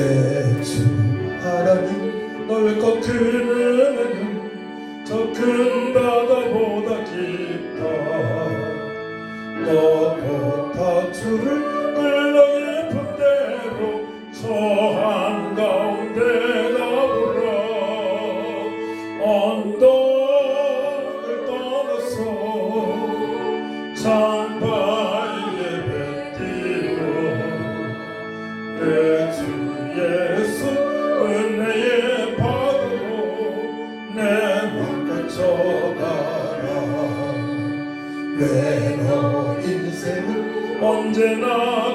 내 주 하나님 넓고 큰 은혜는 저 큰 바다보다 깊다. 너고 다투를 흘러 깊은 대로 저 한가운데 나오라. 언덕을 떠나서 창바위에 뱉기로 내 주 예수 은혜의 바다로 내 맘과 져가라. 왜 너 인생은 언제나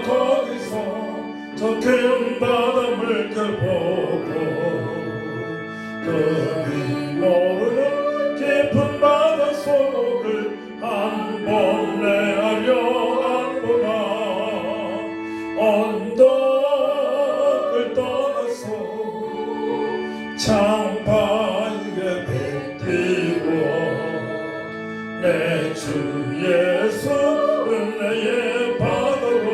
거기서 저 큰 바다 물결 보고 그리 모르는 깊은 바닷속을 한번 내하려 한구나. 언덕을 떠나서 창바위에 뱉기고 내 주 예수 은혜의 바다로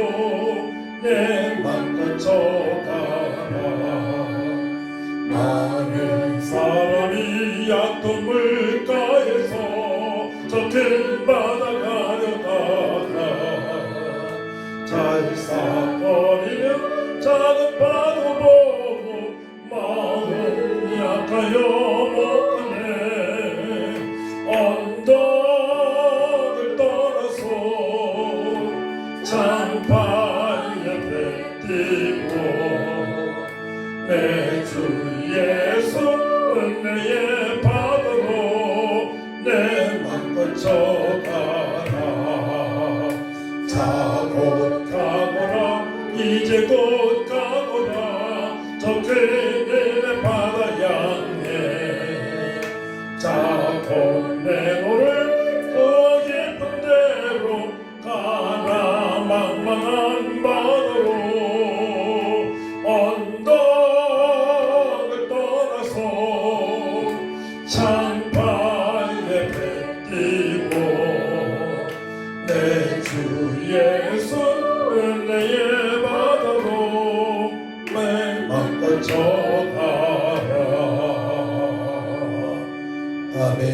내 맘과 져가라. 많은 사람이 얕은 물가에서 저 큰 바다 가려다가 잘 사버리는 작은 바다 보고 마음이 약하여 못하네. 언덕을 떠나서 창바위에 뱉기고 내 주 예수 은혜의 바다로 내 맘과 져가라. 자 곧 가거라. 이제 곧 가거라. 저 그늘의 바다 향해. 자 곧 내 노를 그 깊은 데로 가라. 망망한 바다로 언덕을 떠나서 창바위에 뱉기고 내 주 예수 은혜의 바다로 내 맘과 져가라. 아멘.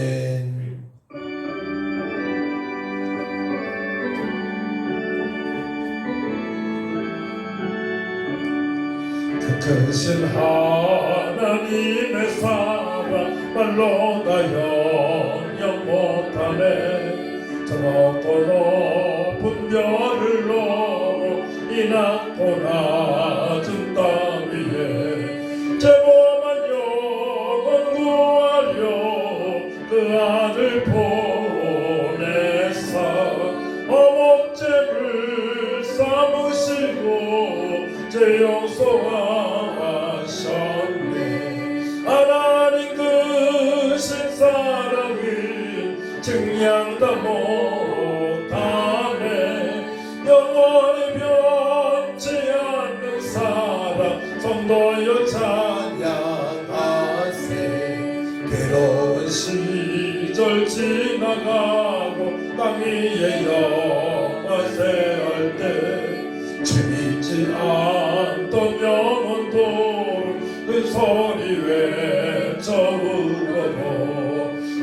크신 하나님의 사랑 말로 다 영영 못하네. 저 높고 높은 별을 넘어 이 낮고 낮은 땅 위에 죄범한 영혼 구하려 그 아들 보내사 어목죄를 삼으시고 제 용서하셨네. 하나님 크신 사랑을 증량 다 못하네. 영원히 변치 않는 사랑 성도여 찬양하세. 괴로운 시절 지나가고 땅 위에 영화 세울 때 주믿지 않던 영혼도 그 소리 외쳐우고도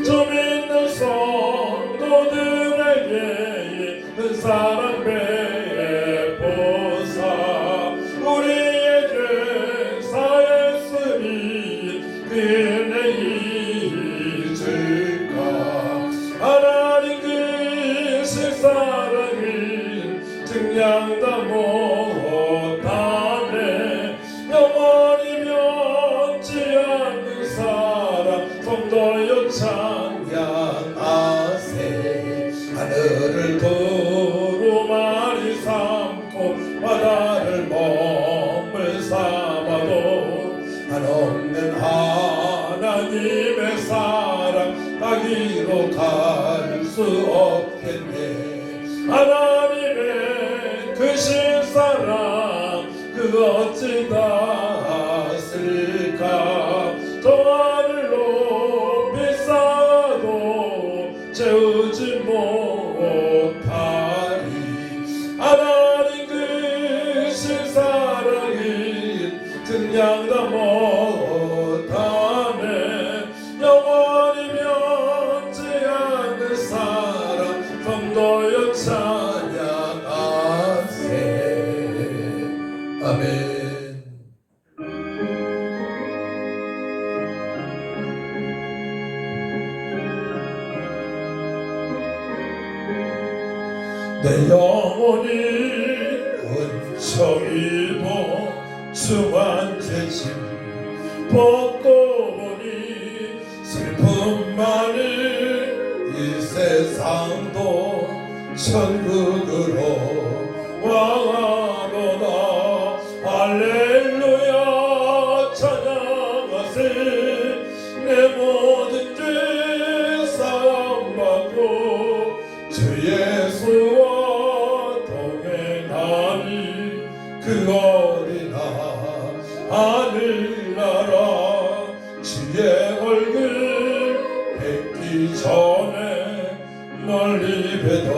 좀 있는 성도들에게 그 사랑 베푸사 우리의 죄 사했으니 그 은혜 잊을까. 하나님 그 실사랑을 증량 다 못하네. 영원히 변치 않는 사랑 성도여 찬양하세. 하늘을 두루마리 삼고 바다를 몸을 삼아도 한없는 하나님의 사랑 가기로 갈 수 없겠네. 하나님의 크신 사랑 그 어찌 닿았을까. 저 하늘 높이 쌓아도 채우지 못하리. 하나님 크신 사랑을 기도여 찬양하세. 아멘. 내 영혼이 은총 입어 중한 죄짐 벗고 보니 슬픔 많은 이 세상도 천국으로 와가도다. 할렐루야 찬양하세. 내 모든 죄 사함받고 주 예수와 동행하니 그 어린아 하늘나라 주의 얼굴 뵙기 전에 멀리 뵈던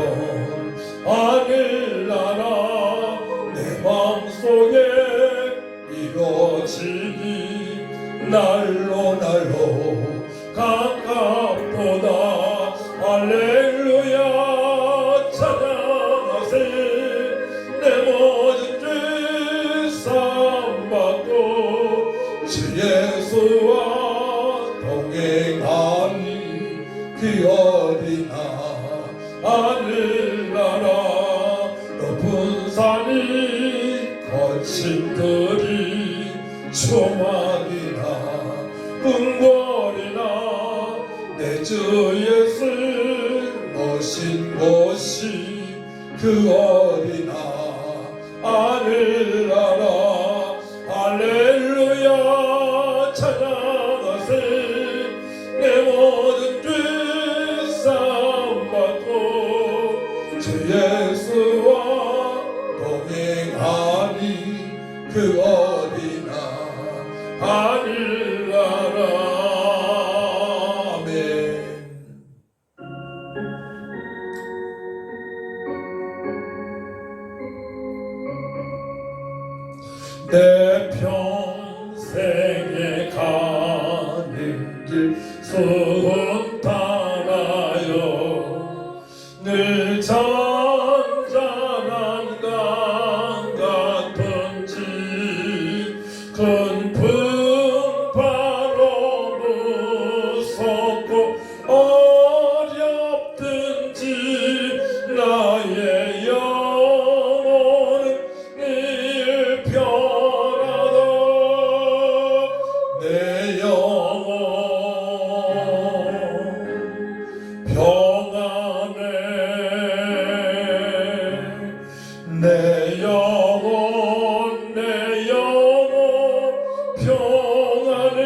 하늘나라 내 마음속에 이루어지니 날로 가깝도다. 할렐루야 찬양하세. 내 모든 죄 사함받고 주 예수와 동행하니 그 어린아 하늘나라 높은 산이 거친 들이 조막이나 궁궐이나 내 주 예수 모신 곳이 그 어린아 하늘나라. 할렐루야 찬양하세. 내 모든 죄 사함받고 주 예수와 동행하니 그 어린아 하늘나라. 아멘. 내 평생에 가는 길 순탄하여 늘 잔잔한 강 같은지 큰 풍파로 무섭고 어렵든지 나의 영혼은 늘 편하다. 내 영혼 평안해. 내 영혼 평안해.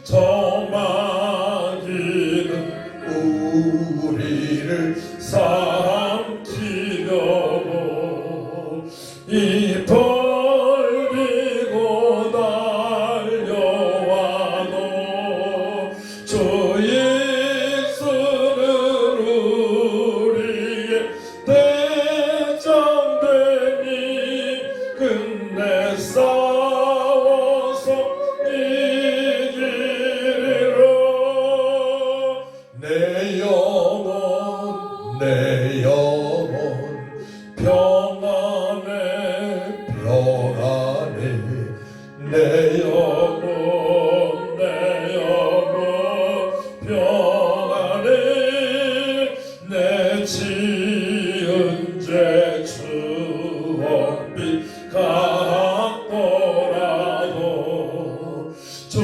저마귀는 우리를 삼키려고 입 벌리고 달려와도 주 예수는 우리의 대장되니 끝내 싸워서 이기리라. 내 영혼 평안해. 내 영혼 평안해. 내 지은 죄 추억비 같더라도 주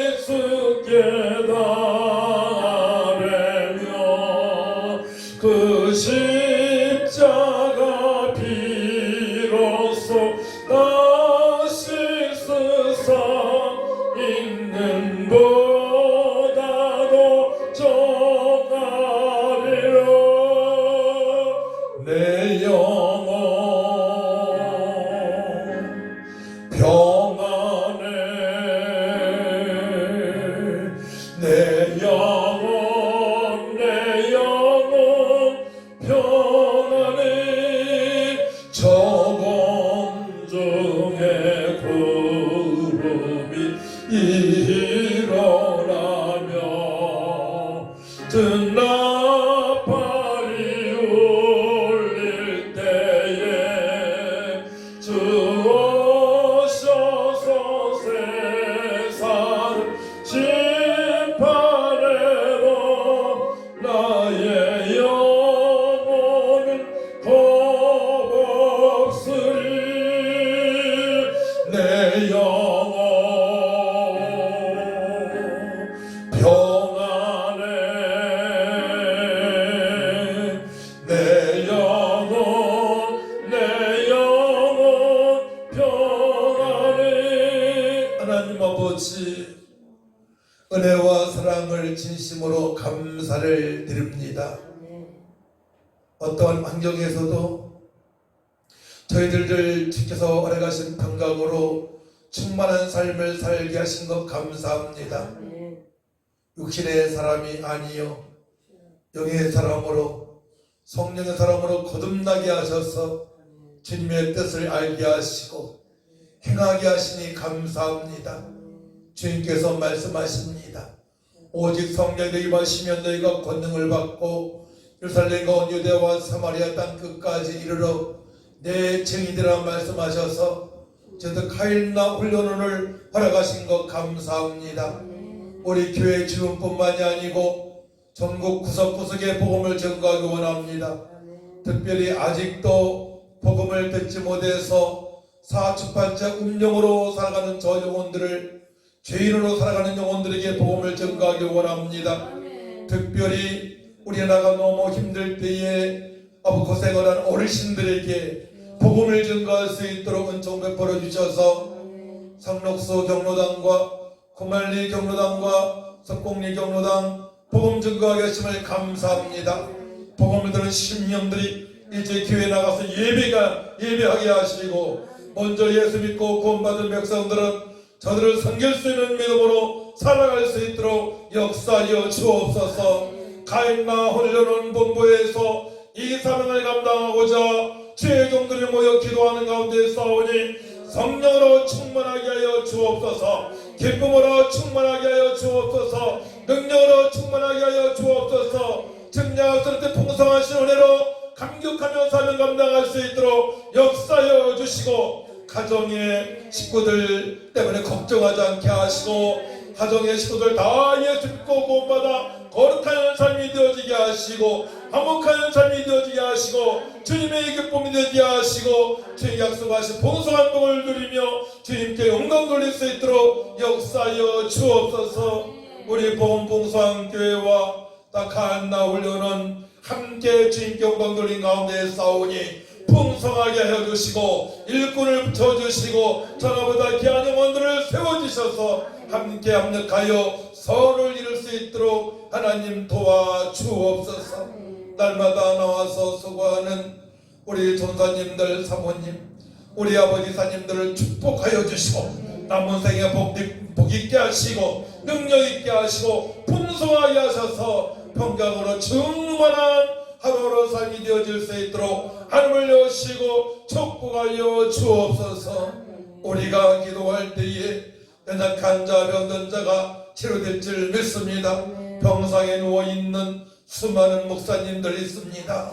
예수께 달하며 그 십자가 비로소 다시 세상 있는 보다도 정하리라. 내 영혼 평안해. 내 영혼 평안해. 정말 진심으로 감사를 드립니다. 어떠한 환경에서도 저희들을 주께서 허락하신 평강으로 충만한 삶을 살게 하신 것 감사합니다. 육신의 사람이 아니요 영의 사람으로 성령의 사람으로 거듭나게 하셔서 주님의 뜻을 알게 하시고 행하게 하시니 감사합니다. 주님께서 말씀하십니다. 오직 성령에 임하시면 너희가 권능을 받고 예루살렘과 온 유대와 사마리아 땅 끝까지 이르러 내 증인이라 말씀하셔서 저도 카일나 훈련원을 허락하신 것 감사합니다. 우리 교회 주민뿐만이 아니고 전국 구석구석에 복음을 전가하기 원합니다. 특별히 아직도 복음을 듣지 못해서 사주팔자 음령으로 살아가는 저 영혼들을, 죄인으로 살아가는 영혼들에게 복음을 전가하기 원합니다. 특별히 우리나라가 너무 힘들 때에 고생을 한 어르신들에게 복음을 전가할 수 있도록 은총 베풀어 주셔서 상록수 경로당과 구말리 경로당과 석공리 경로당 복음 전가하게 하심을 감사합니다. 복음을 들은 심령들이 이제 교회에 나가서 예배하게 하시고 먼저 예수 믿고 구원받은 백성들은 저들을 섬길 수 있는 믿음으로 살아갈 수 있도록 역사하여 주옵소서. 가인나 훈련원 본부에서 이 사명을 감당하고자 주의 종들이 모여 기도하는 가운데 싸우니 성령으로 충만하게 하여 주옵소서. 기쁨으로 충만하게 하여 주옵소서. 능력으로 충만하게 하여 주옵소서. 증량할 때 풍성하신 은혜로 감격하며 사명 감당할 수 있도록 역사하여 주시고, 가정의 식구들 때문에 걱정하지 않게 하시고, 가정의 식구들 다 예수 믿고 구원받아 거룩한 삶이 되어지게 하시고, 화목한 삶이 되어지게 하시고, 주님의 기쁨이 되게 하시고, 주님 약속하신 풍성한 복을 누리며 주님께 영광 돌릴 수 있도록 역사하여 주옵소서. 우리 보험봉사교회와 가인나 훈련은 함께 주님께 영광 돌린 가운데 싸우니 풍성하게 하여 주시고 일꾼을 붙여주시고 전하보다 귀한 영혼들을 세워주셔서 함께 합력하여 선을 이룰 수 있도록 하나님 도와주옵소서. 날마다 나와서 수고하는 우리 전사님들, 사모님, 우리 아버지 사님들을 축복하여 주시고 남은 생에 복 있게 하시고 능력 있게 하시고 풍성하게 하셔서 평강으로 충만한 하루하루 삶이 되어질 수 있도록 하늘을 여시고 축복하여 주옵소서. 우리가 기도할 때에 연약한 자, 병든 자가 치료될 줄 믿습니다. 병상에 누워있는 수많은 목사님들이 있습니다.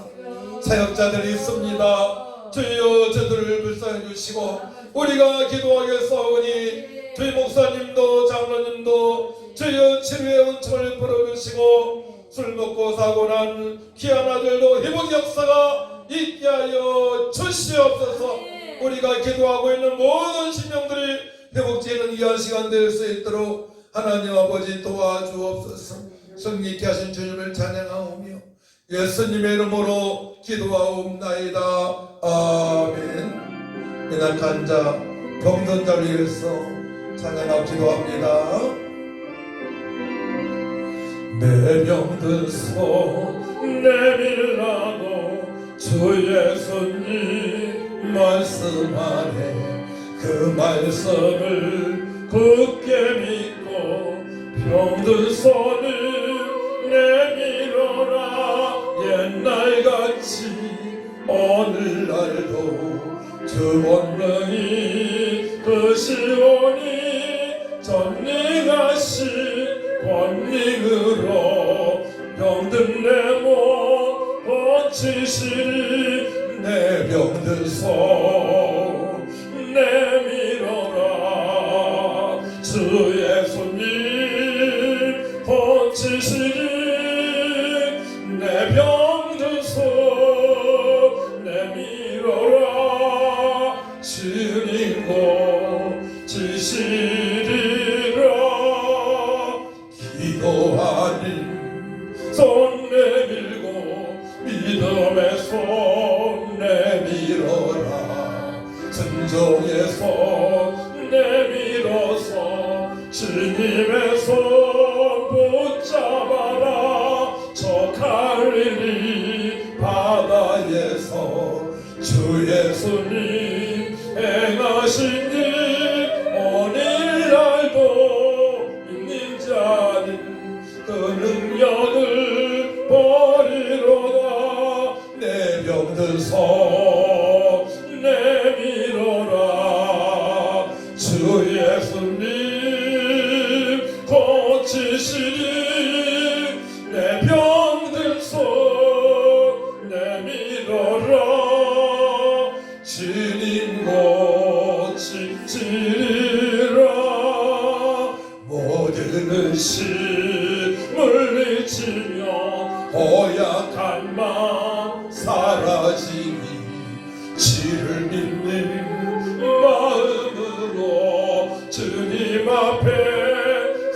사역자들이 있습니다. 주여 저들을 불쌍해 주시고 우리가 기도하겠사오니 주의 목사님도 장로님도 주여 치료의 은총을 풀어주시고 술 먹고 사고 난 귀한 아들도 회복 역사가 있게 하여 주시옵소서. 우리가 기도하고 있는 모든 심령들이 회복되는 귀한 시간 될 수 있도록 하나님 아버지 도와주옵소서. 성립케 하신 주님을 찬양하오며 예수님의 이름으로 기도하옵나이다. 아멘. 연약한 자, 병든 자를 위해서 찬양하고 기도합니다. 내 병든 손 내밀라고 주 예수님 말씀하네. 그 말씀을 굳게 믿고 병든 손을 내밀어라. 옛날같이 오늘날도 주 권능이 크시오니 전능하신 권능으로 병든 내 몸 고치시리. 내 병든 손 내밀어라. 주 예수님 고치시리. 내 병든 손 내밀어라. 주님 고치시리라. 기도하니 손 내밀고 믿음의 손 내밀어라. 순종의 손 내밀어서 주님의 손 붙잡 바다에서 주 예수님 행하신 일 오늘날도 믿는 자는 그 능력을 버리로다. 내 병들서 내밀어라. 주 예수님 고치시니 내 병들서 내밀어라. 주님 고치시리라. 모든 의심 물리치며 고약한 마음 사라지니 주를 믿는 마음으로 주님 앞에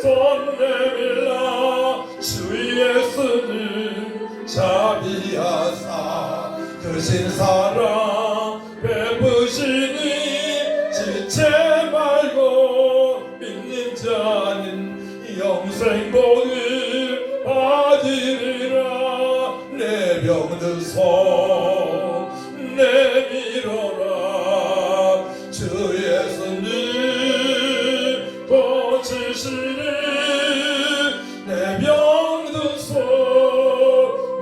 손 내밀라. 주 예수님 자비하사 크신 사랑 베푸시니 지체 말고 믿는 자는 영생 복을 받으리라. 내 병들서 내밀어라. 주 예수님 고치시니 내 병들서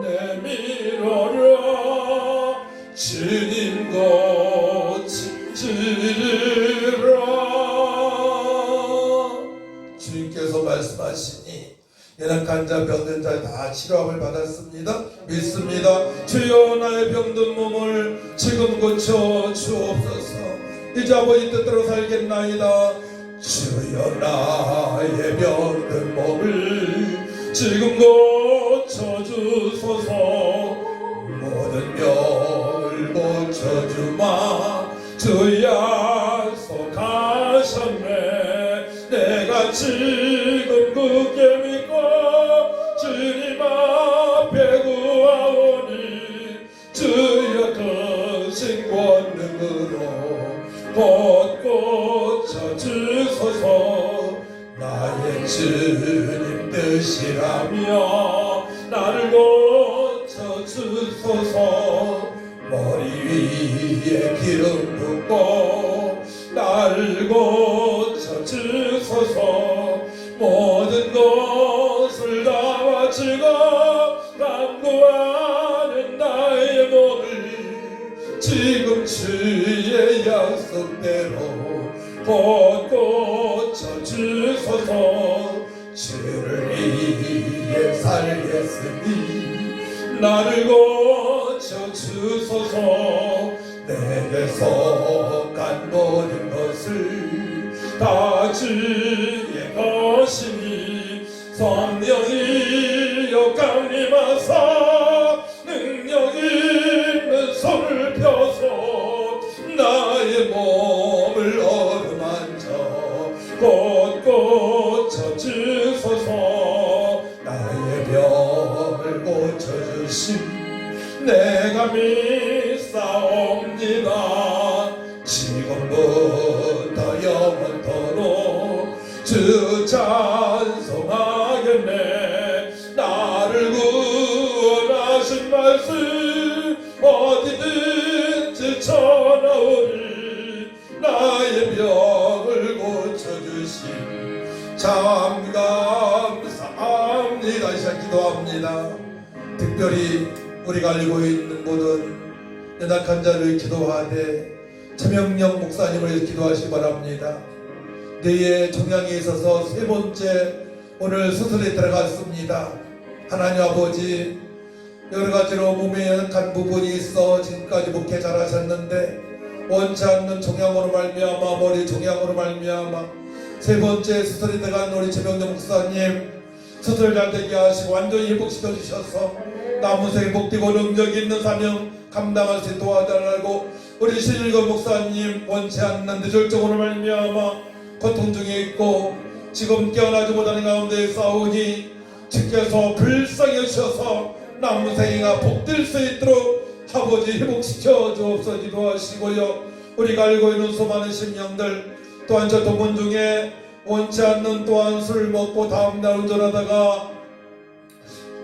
내밀어라. 주님 고치시리라. 주님께서 말씀하시니 연약한 자 병든 자 다 치료함을 받았습니다. 믿습니다. 주여 나의 병든 몸을 지금 고쳐 주옵소서. 이제 아버지 뜻대로 살겠나이다. 주여 나의 병든 몸을 지금 고쳐 주소서. 모든 병을 고쳐주마. 주 약속하셨네. 내가 지금 굳게 믿고 주님 앞에 구하오니 주여 크신 권능으로 곧 고쳐주소서. 나의 주님 뜻이라며 나를 고쳐주소서. 머리 위에 기름 붓고 나를 고쳐주소서. 모든 것을 다 바치고 간구하는 나의 몸을 지금 주의 약속대로 곧 고쳐주소서. 주를 위해 살겠으니 나를 고쳐주소서. 내게서 간 모든 것을 다 주의 것이니 성령이여 강림하사 능력 있는 손을 펴서 나의 몸을 어루만져 곧 고쳐주소서. 나의 병을 고쳐주신 내가 믿사옵니다. 지금부터 영원토록 주 찬송하겠네. 나를 구원하신 말씀 어디든지 전하오니 나의 병을 고쳐주신 참 감사합니다. 이 시간 기도합니다. 특별히 우리가 알고 있는 모든 연약한 자를 기도하되 최명령 목사님을 기도하시기 바랍니다. 뇌의 종양에 있어서 세 번째 오늘 수술에 들어갔습니다. 하나님 아버지, 여러 가지로 몸에 연약한 부분이 있어 지금까지 목회 잘하셨는데 원치 않는 종양으로 말미암아 머리 종양으로 말미암아 세 번째 수술에 들어간 우리 최명령 목사님 수술 잘 되게 하시고 완전히 회복시켜 주셔서 남은 복되고 능력 있는 사명 감당할 수 있도록 도와달라고 우리 신일건 목사님 원치 않는 뇌졸중으로 말미암아 고통 중에 있고 지금 깨어나지 못하는 가운데 싸우니 주께서 불쌍히 주셔서 남은 생애가 복될 수 있도록 아버지 회복시켜 주옵소서. 기도하시고요. 우리가 알고 있는 수많은 심령들 또한 저 도문 중에 원치 않는 또한 술 먹고 다음날 운전하다가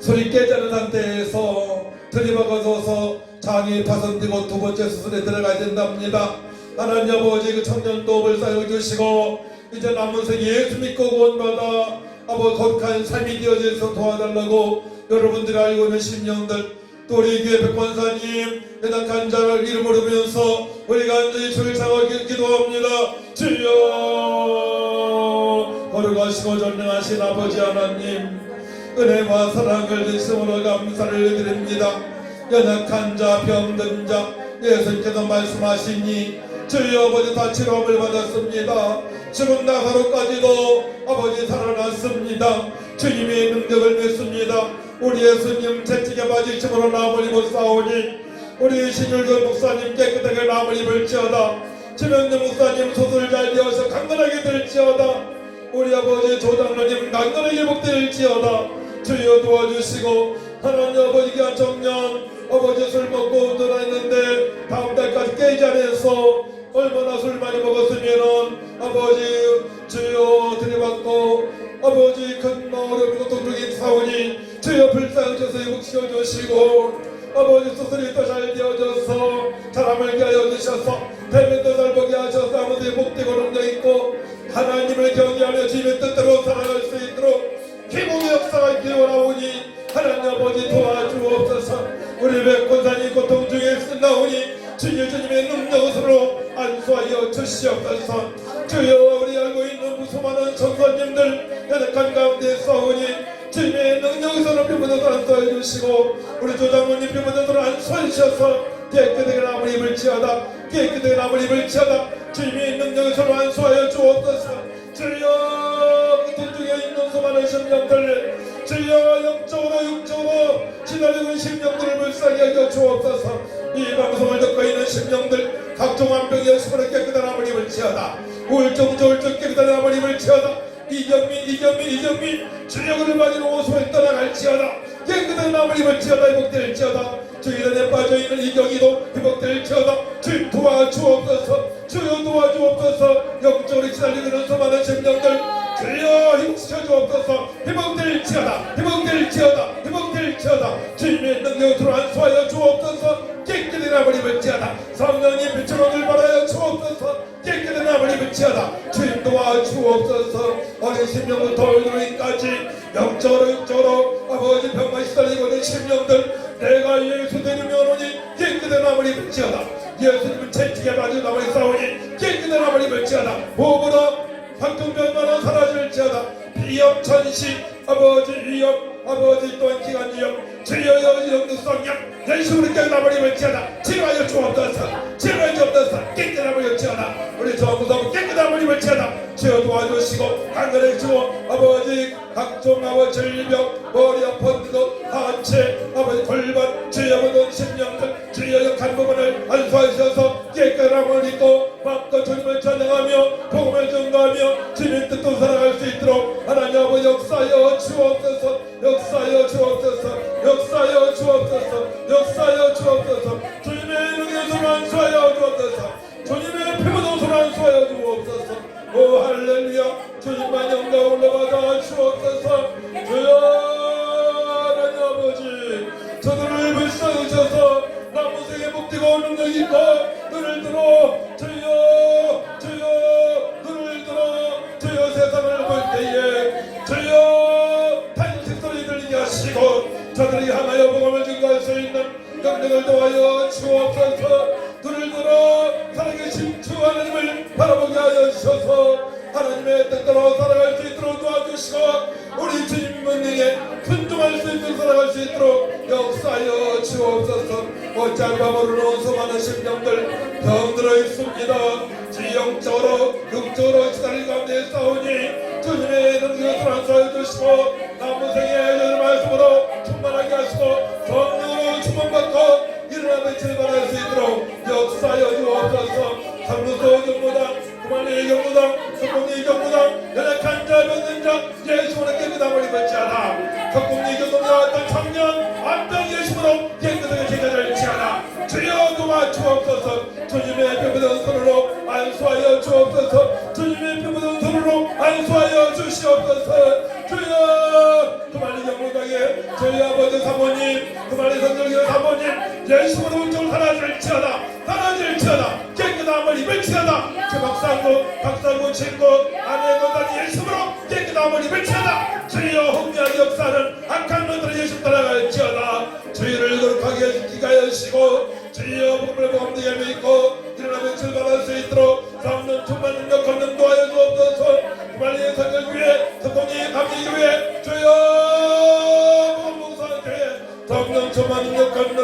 술이 깨지 않은 상태에서 들이박아서서 장이 파손되고 두 번째 수술에 들어가야 된답니다. 하나님 아버지 그 청년도움을 쌓여주시고 이제 남은 생 예수 믿고 구원받아 아버지 거룩한 삶이 되어져서 도와달라고 여러분들이 알고 있는 심령들 또 우리 교회 백권사님 연약한 자를 이름으로 부르면서 우리가 간절히 주를 향하여 기도합니다. 주여 거룩하시고 전능하신 아버지 하나님 은혜와 사랑을 주심으로 감사를 드립니다. 연약한 자 병든 자 예수님께서 말씀하시니 주여 아버지 다 치료함을 받았습니다. 죽은 나사로까지도 아버지 살아났습니다. 주님의 능력을 믿습니다. 우리 예수님 채찍에 맞으심으로 나음을 입었사오니 우리 신율근 목사님 깨끗하게 나음을 입을지어다. 지명래 목사님 소설 잘 되어서 강건하게 될지어다. 우리 아버지 조장로님 강건하게 복될지어다. 주여 도와주시고 하나님 아버지 귀한 청년 아버지 술 먹고 돌아있는데 다음 달까지 깨지 않아서 얼마나 술 많이 먹었으면은 아버지 주여 들이받고 아버지 큰 어려운 고통적인 사오니 주여 불쌍하셔서 회복시켜 주시고 아버지 수술이 더 잘 되어져서 사람을 위하여 주셔서 대면도 잘 보게 하셔서 아무도 복되고 능력 있고 하나님을 경외하며 주님의 뜻대로 살아갈 수 있도록 기복의 역사가 있기를 원하오니 하나님 아버지 도와주옵소서. 우리 백권사님 고통 중에 쓴다오니 주님의 능력으로 안수하여 주시옵소서. 주여 우리 알고 있는 수많은 전사님들 연약한 가운데 싸우니 주님의 능력으로 피부대로 안수하여 주시고 우리 조장로님 피부대로 안수하여 주셔서 깨끗하게 나무를 입을지어다. 깨끗하게 나무를 입을지어다. 주님의 능력으로 안수하여 주옵소서. 주여 고통 중에 있는 수많은 심령들 주여 영적으로 육적으로 지나리고 있는 심령들을 불쌍히 하여 주옵소서. 이 방송을 듣고 있는 심령들 각종 암병의 수분을 깨끗한 나무를 입을지어다. 우울증 조울증 깨끗한 나무를 입을지어다. 이경민 주력을 맞이로 오소에 떠나갈지어다. 깨끗한 나무를 입을지어다. 회복될지어다. 주의단에 빠져있는 이경이도 회복될지어다. 주님 도와주옵소서. 주여 도와주옵소서. 영적으로 지나리고 있는 수많은 심령들 주여 힘시켜 주옵소서. 회복될지어다. 회복될지어다. 회복될지어다. 주님의 능력으로 안수하여 주옵소서. 깨끗한 나무를 입을지어다. 성령님 빛으로 늘 바라여 주옵소서. 깨끗한 나무를 입을지어다. 주님 도와주옵소서. 어린 심령부터 어린이까지 영적으로 육적으로 아버지 병만 시달리고 있는 심령들 내가 예수 되리며 오니 깨끗한 나무를 입을지어다. 예수님은 채찍에 맞은 나무를 싸우니 깨끗한 나무를 입을지어다. 호흡으로 황통병만은 사라질지어다. 비염 천시 아버지 위염 아버지 또한 기관지염 주여 영능성령 예수로 깨끗한 나무를 입을지어다. 치료하여 주옵소서. 치료하여 주옵소서. 깨끗한 나무를 입을지어다. 우리 전부도 깨끗한 나무를 입을지어다. 주여 도와주시고 강건해 주어 아버지 각종 아버지 질병 머리 아픈 것 하체 아버지 골반 주여 모든 심령들 주여 역한 부분을 안수하셔서 깨끗한 나무를 입고 마음껏 주님을 찬양하며 복음을 전가하며 주님 뜻도 살아갈 수 있도록 하나님 아버지 역사여 주옵소서. 역사여 주옵소서. 역사여 주옵소서. 역사여 주옵소서. 주님의 능력으로 안수하여 주옵소서. 주님의 피부도으로 안수하여 주옵소서. 오 할렐루야. 주님만 영광 올라받아 주옵소서. 주여 하나님 아버지 저들을 불쌍하셔서 남무생의 복되고 능력 있고 눈을 들어 주여 눈을 들어 주여 세상을 볼 때에 주여 탄식 소리 들리게 하시고 저들이 향하여 복음을 증거할 수 있는 영능을 도와여 주옵소서. 눈을 들어 살아계신 주 하나님을 바라보게 하여 주셔서 하나님의 뜻대로 살아갈 수 있도록 도와주시고 우리 주님 명령에 순종할 수 있도록 살아갈 수 있도록 역사하여 주옵소서. 어찌할까 모르는 수많은 심령들 병들어 있습니다. 지영적으로 육적으로 시달린 가운데 싸우니 주님의 능력을 안수하여 주시고 남은 생의 말씀으로 충만하게 하시고 성령으로 충만받고 일어나는 출발할 수 있도록 역사하여 주옵소서. 사무소 경무당 구만의 경무당 석공리 경무당 연약한 자 병든 자 예수로 깨끗함을 입을지어다. 석공리 경무당 어떤 청년 안병 예수로 깨끗하게 제자될지어다. 주여 도와주옵소서. 주님의 피부던 손으로 안수하여 주옵소서. 주님의 피부던 손으로 안수하여 주시옵소서. 주여 그만의 경무당에 저희 아버지 사모님 그만의 성령의 사모 예수로 온종을 사라질지어다 사라질지어다 깨끗함을 입을지어다 그 박사고 친구 아내 건단이 예수로 깨끗함을 입을지어다 주여 홍미한 역사는 악한 놈들의 예수 따라갈지어다 주의를 거룩하게 해주기가 하시고 주여 복음을 범되게 믿고 일어나면 출발할 수 있도록 삼는 충만 능력 걷는 도하여 주옵소서 빨리 선전 위에 성공이 감기 위해 주여 복음봉사교회 성령 충만 능력 걷는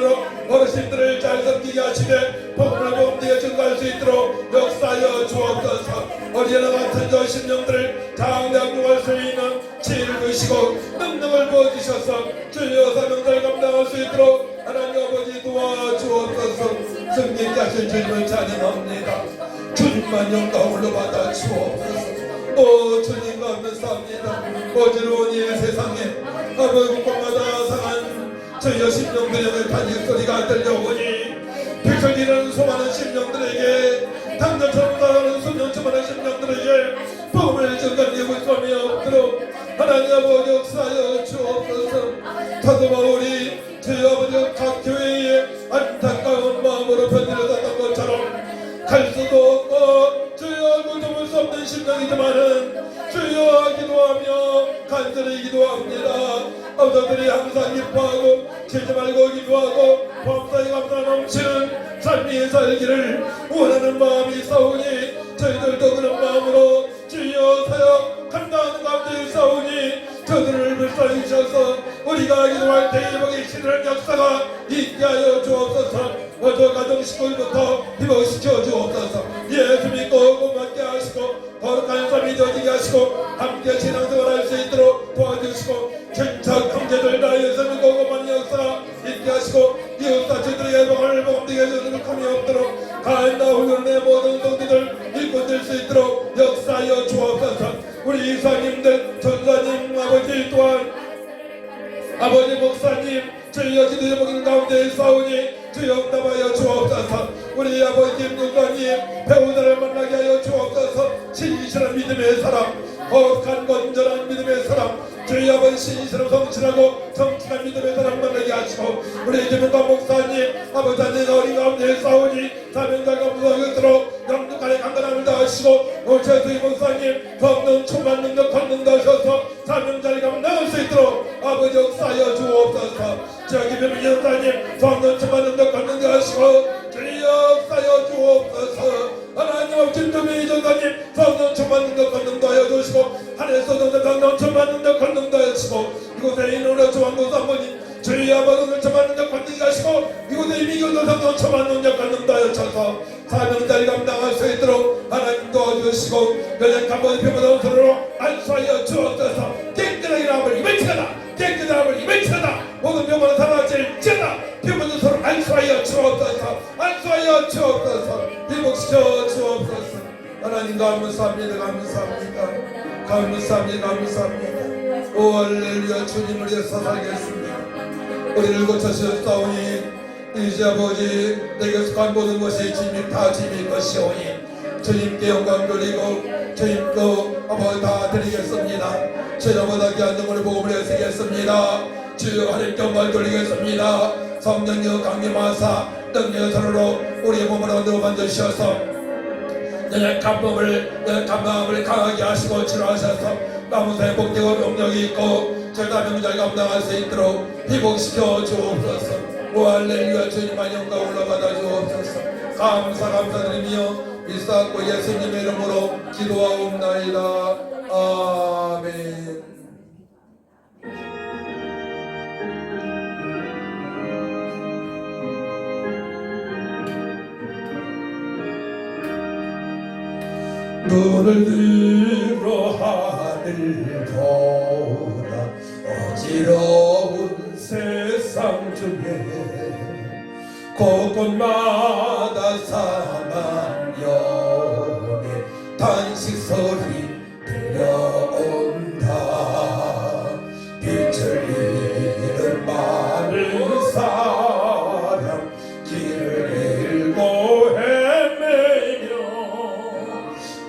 어르신들을 잘 섬기게 하시되 복음을 범되게 증거할 수 있도록 역사하여 주옵소서 어린아이 같은 저 심령들을 장대학교할 수 있는 지혜를 주시고 능력을 부어주셔서 주여 사명을 감당할 수 있도록 하나님 아버지 도와주옵소서 승리케 하신 주님을 찬양합니다 주님만 영광으로 받아 주옵소서 오 주님 감사합니다 어지러운 이 세상에 아버지 곳곳마다 상한 저희의 심령들에게 간질 소리가 들려오니 비설기는 수많은 심령들에게 당장처럼 나가는 수년처만한 심령들에게 복음을 증거하고 있음이 없도록 하나님 아버지 역사하여 주옵소서 사도 바울이 저희 아버지 각 교회에 안타까운 마음으로 편지를 것처럼 갈 수도 없고 주여 얼굴도 볼 수 없는 심령이지만은 주여 기도하며 간절히 기도합니다 아버지들이 항상 기뻐하고 쉬지 말고 기도하고 범사에 감사 넘치는 삶이 살기를 원하는 마음이 있사오니 저희들도 그런 마음으로 주여 사역 감당하는 가운데 있사오니 저들을 불쌍히 주셔서 우리가 기도할 때 복이 시들은 역사가 있게 하여 주옵소서 어저 가정식구부터 회복시켜 주옵소서 예수 믿고 고맙게 하시고 거룩한 삶이 되어지게 하시고 함께 신앙생활 할 수 있도록 도와주시고 친척 형제들 다 예수 믿고 고맙은 역사 있게 하시고 이웃사촌들의 예방을 복음되게 해주는 감이 없도록 가인다 훈련의 모든 성도들 일꾼될 수 있도록 역사하여 주옵소서 우리 이사님들 전사님 아버지 또한 아버지 목사님 저희가 기도해 먹는 가운데 싸우니 주여 응답하여 주옵소서 우리 아버지 김육관님 배우자를 만나게 하여 주옵소서 신실한 믿음의 사람 거룩한 건전한 믿음의 사람 저희 아버지 신실한 성실하고 성실한 믿음의 사람 만나게 하시고 우리 김육관 목사님 아버지 하나님 어린 가운데 싸우니 사명자 감사하도록 영육간의 강건함을 다하시고 오체수희 목사님 성령 충만 능력 걷는 다하셔서 사명자를 감당할 수 있도록 아버지 역사하여 주옵소서 저기 변호사 목사님 성령 충만 능력 걷는 다하시고 주여 역사하여 주옵소서 하나님 아버지 김정희 전사님 성령 충만 능력 걷는 다하여 주시고 하늘에서 성령 충만 능력 걷는 다하시고 이곳에 있는 조항도 사모님 주의 아버지를 저만 능력 걷는 하시고 이곳에 이미교도 성령 저만 능력 걷는 다하여 쳐서 사명자를 감당할 수 있도록 하나님 도와주시고 연약한 모든 평범한 서로 안수하여 주옵소서 깨끗하게 나음을 입을지어다 깨끗한 나음을 입을지어다 모든 병만은 사라질지어다 병만은 서로 안수하여 주옵소서 안수하여 주옵소서 회복시켜 주옵소서 하나님 감사합니다 감사합니다 감사합니다 감사합니다 오 할렐루야 주님을 위해서 살겠습니다 우리를 고쳐주셨사오니 이제 아버지 내게 속한 모든 것이 주님 다 주님의 것이오니 주님께 영광 돌리고 주님께 아버지 다 드리겠습니다 주님보다 귀한 영혼을 복음을 해드리겠습니다 주여 하나님께 영광 돌리겠습니다 성령여 강림하사 능력 선으로 우리의 몸을 얻어 만드셔서 연약한 마음을 강하게 하시고 치료하셔서 남은사의 복되고 명령이 있고 저희가 명절 감당할 수 있도록 회복시켜 주옵소서 오 할렐루야 주님만 영광 올라받아 주옵소서 감사드리며 일사고 예수님의 이름으로 기도하옵나이다 아멘 눈을 들어 하늘 보라 어지러운 세상 중에 곳곳마다 사망령의 단식 소리 들려온다 빛을 잃은 많은 사람 길을 잃고 헤매며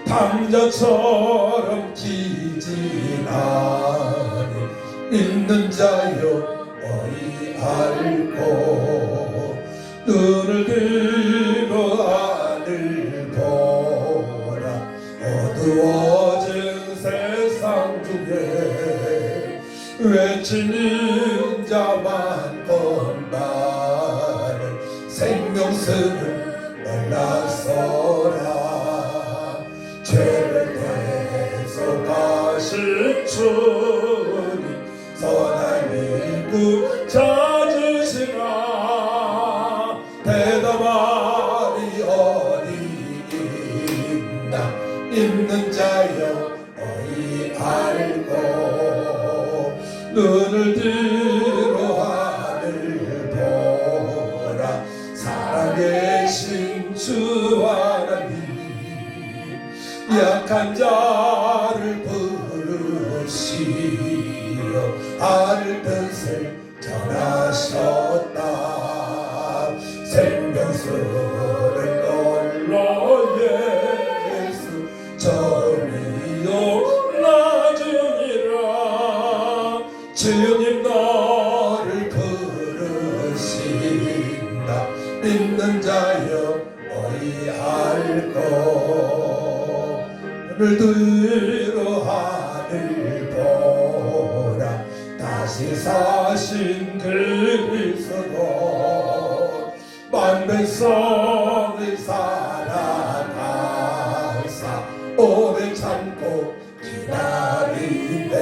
방자처럼 기진하니 믿는 자여 어이 알고 눈을 들어 하늘 보라 어두워진 세상 중에 외치는 자만 건바를 생명수를 날라서라 죄를 대속하실 주님 선한 일꾼 찾으시라 대답하리 어디 있나 있는 자여 어이 알고 눈을 들어 하늘 보라 살아계신 주 하나님 약한 자를 부르시어 하늘 뜻을 전하셨다 생명수를 놀러 예수 저리로 나주니라 주님 너를 부르신다 믿는 자여 어이 알고 눈을 들어 하늘 보라 다시 사신 그리스도 만백성을 살아가사 오래 참고 기다리네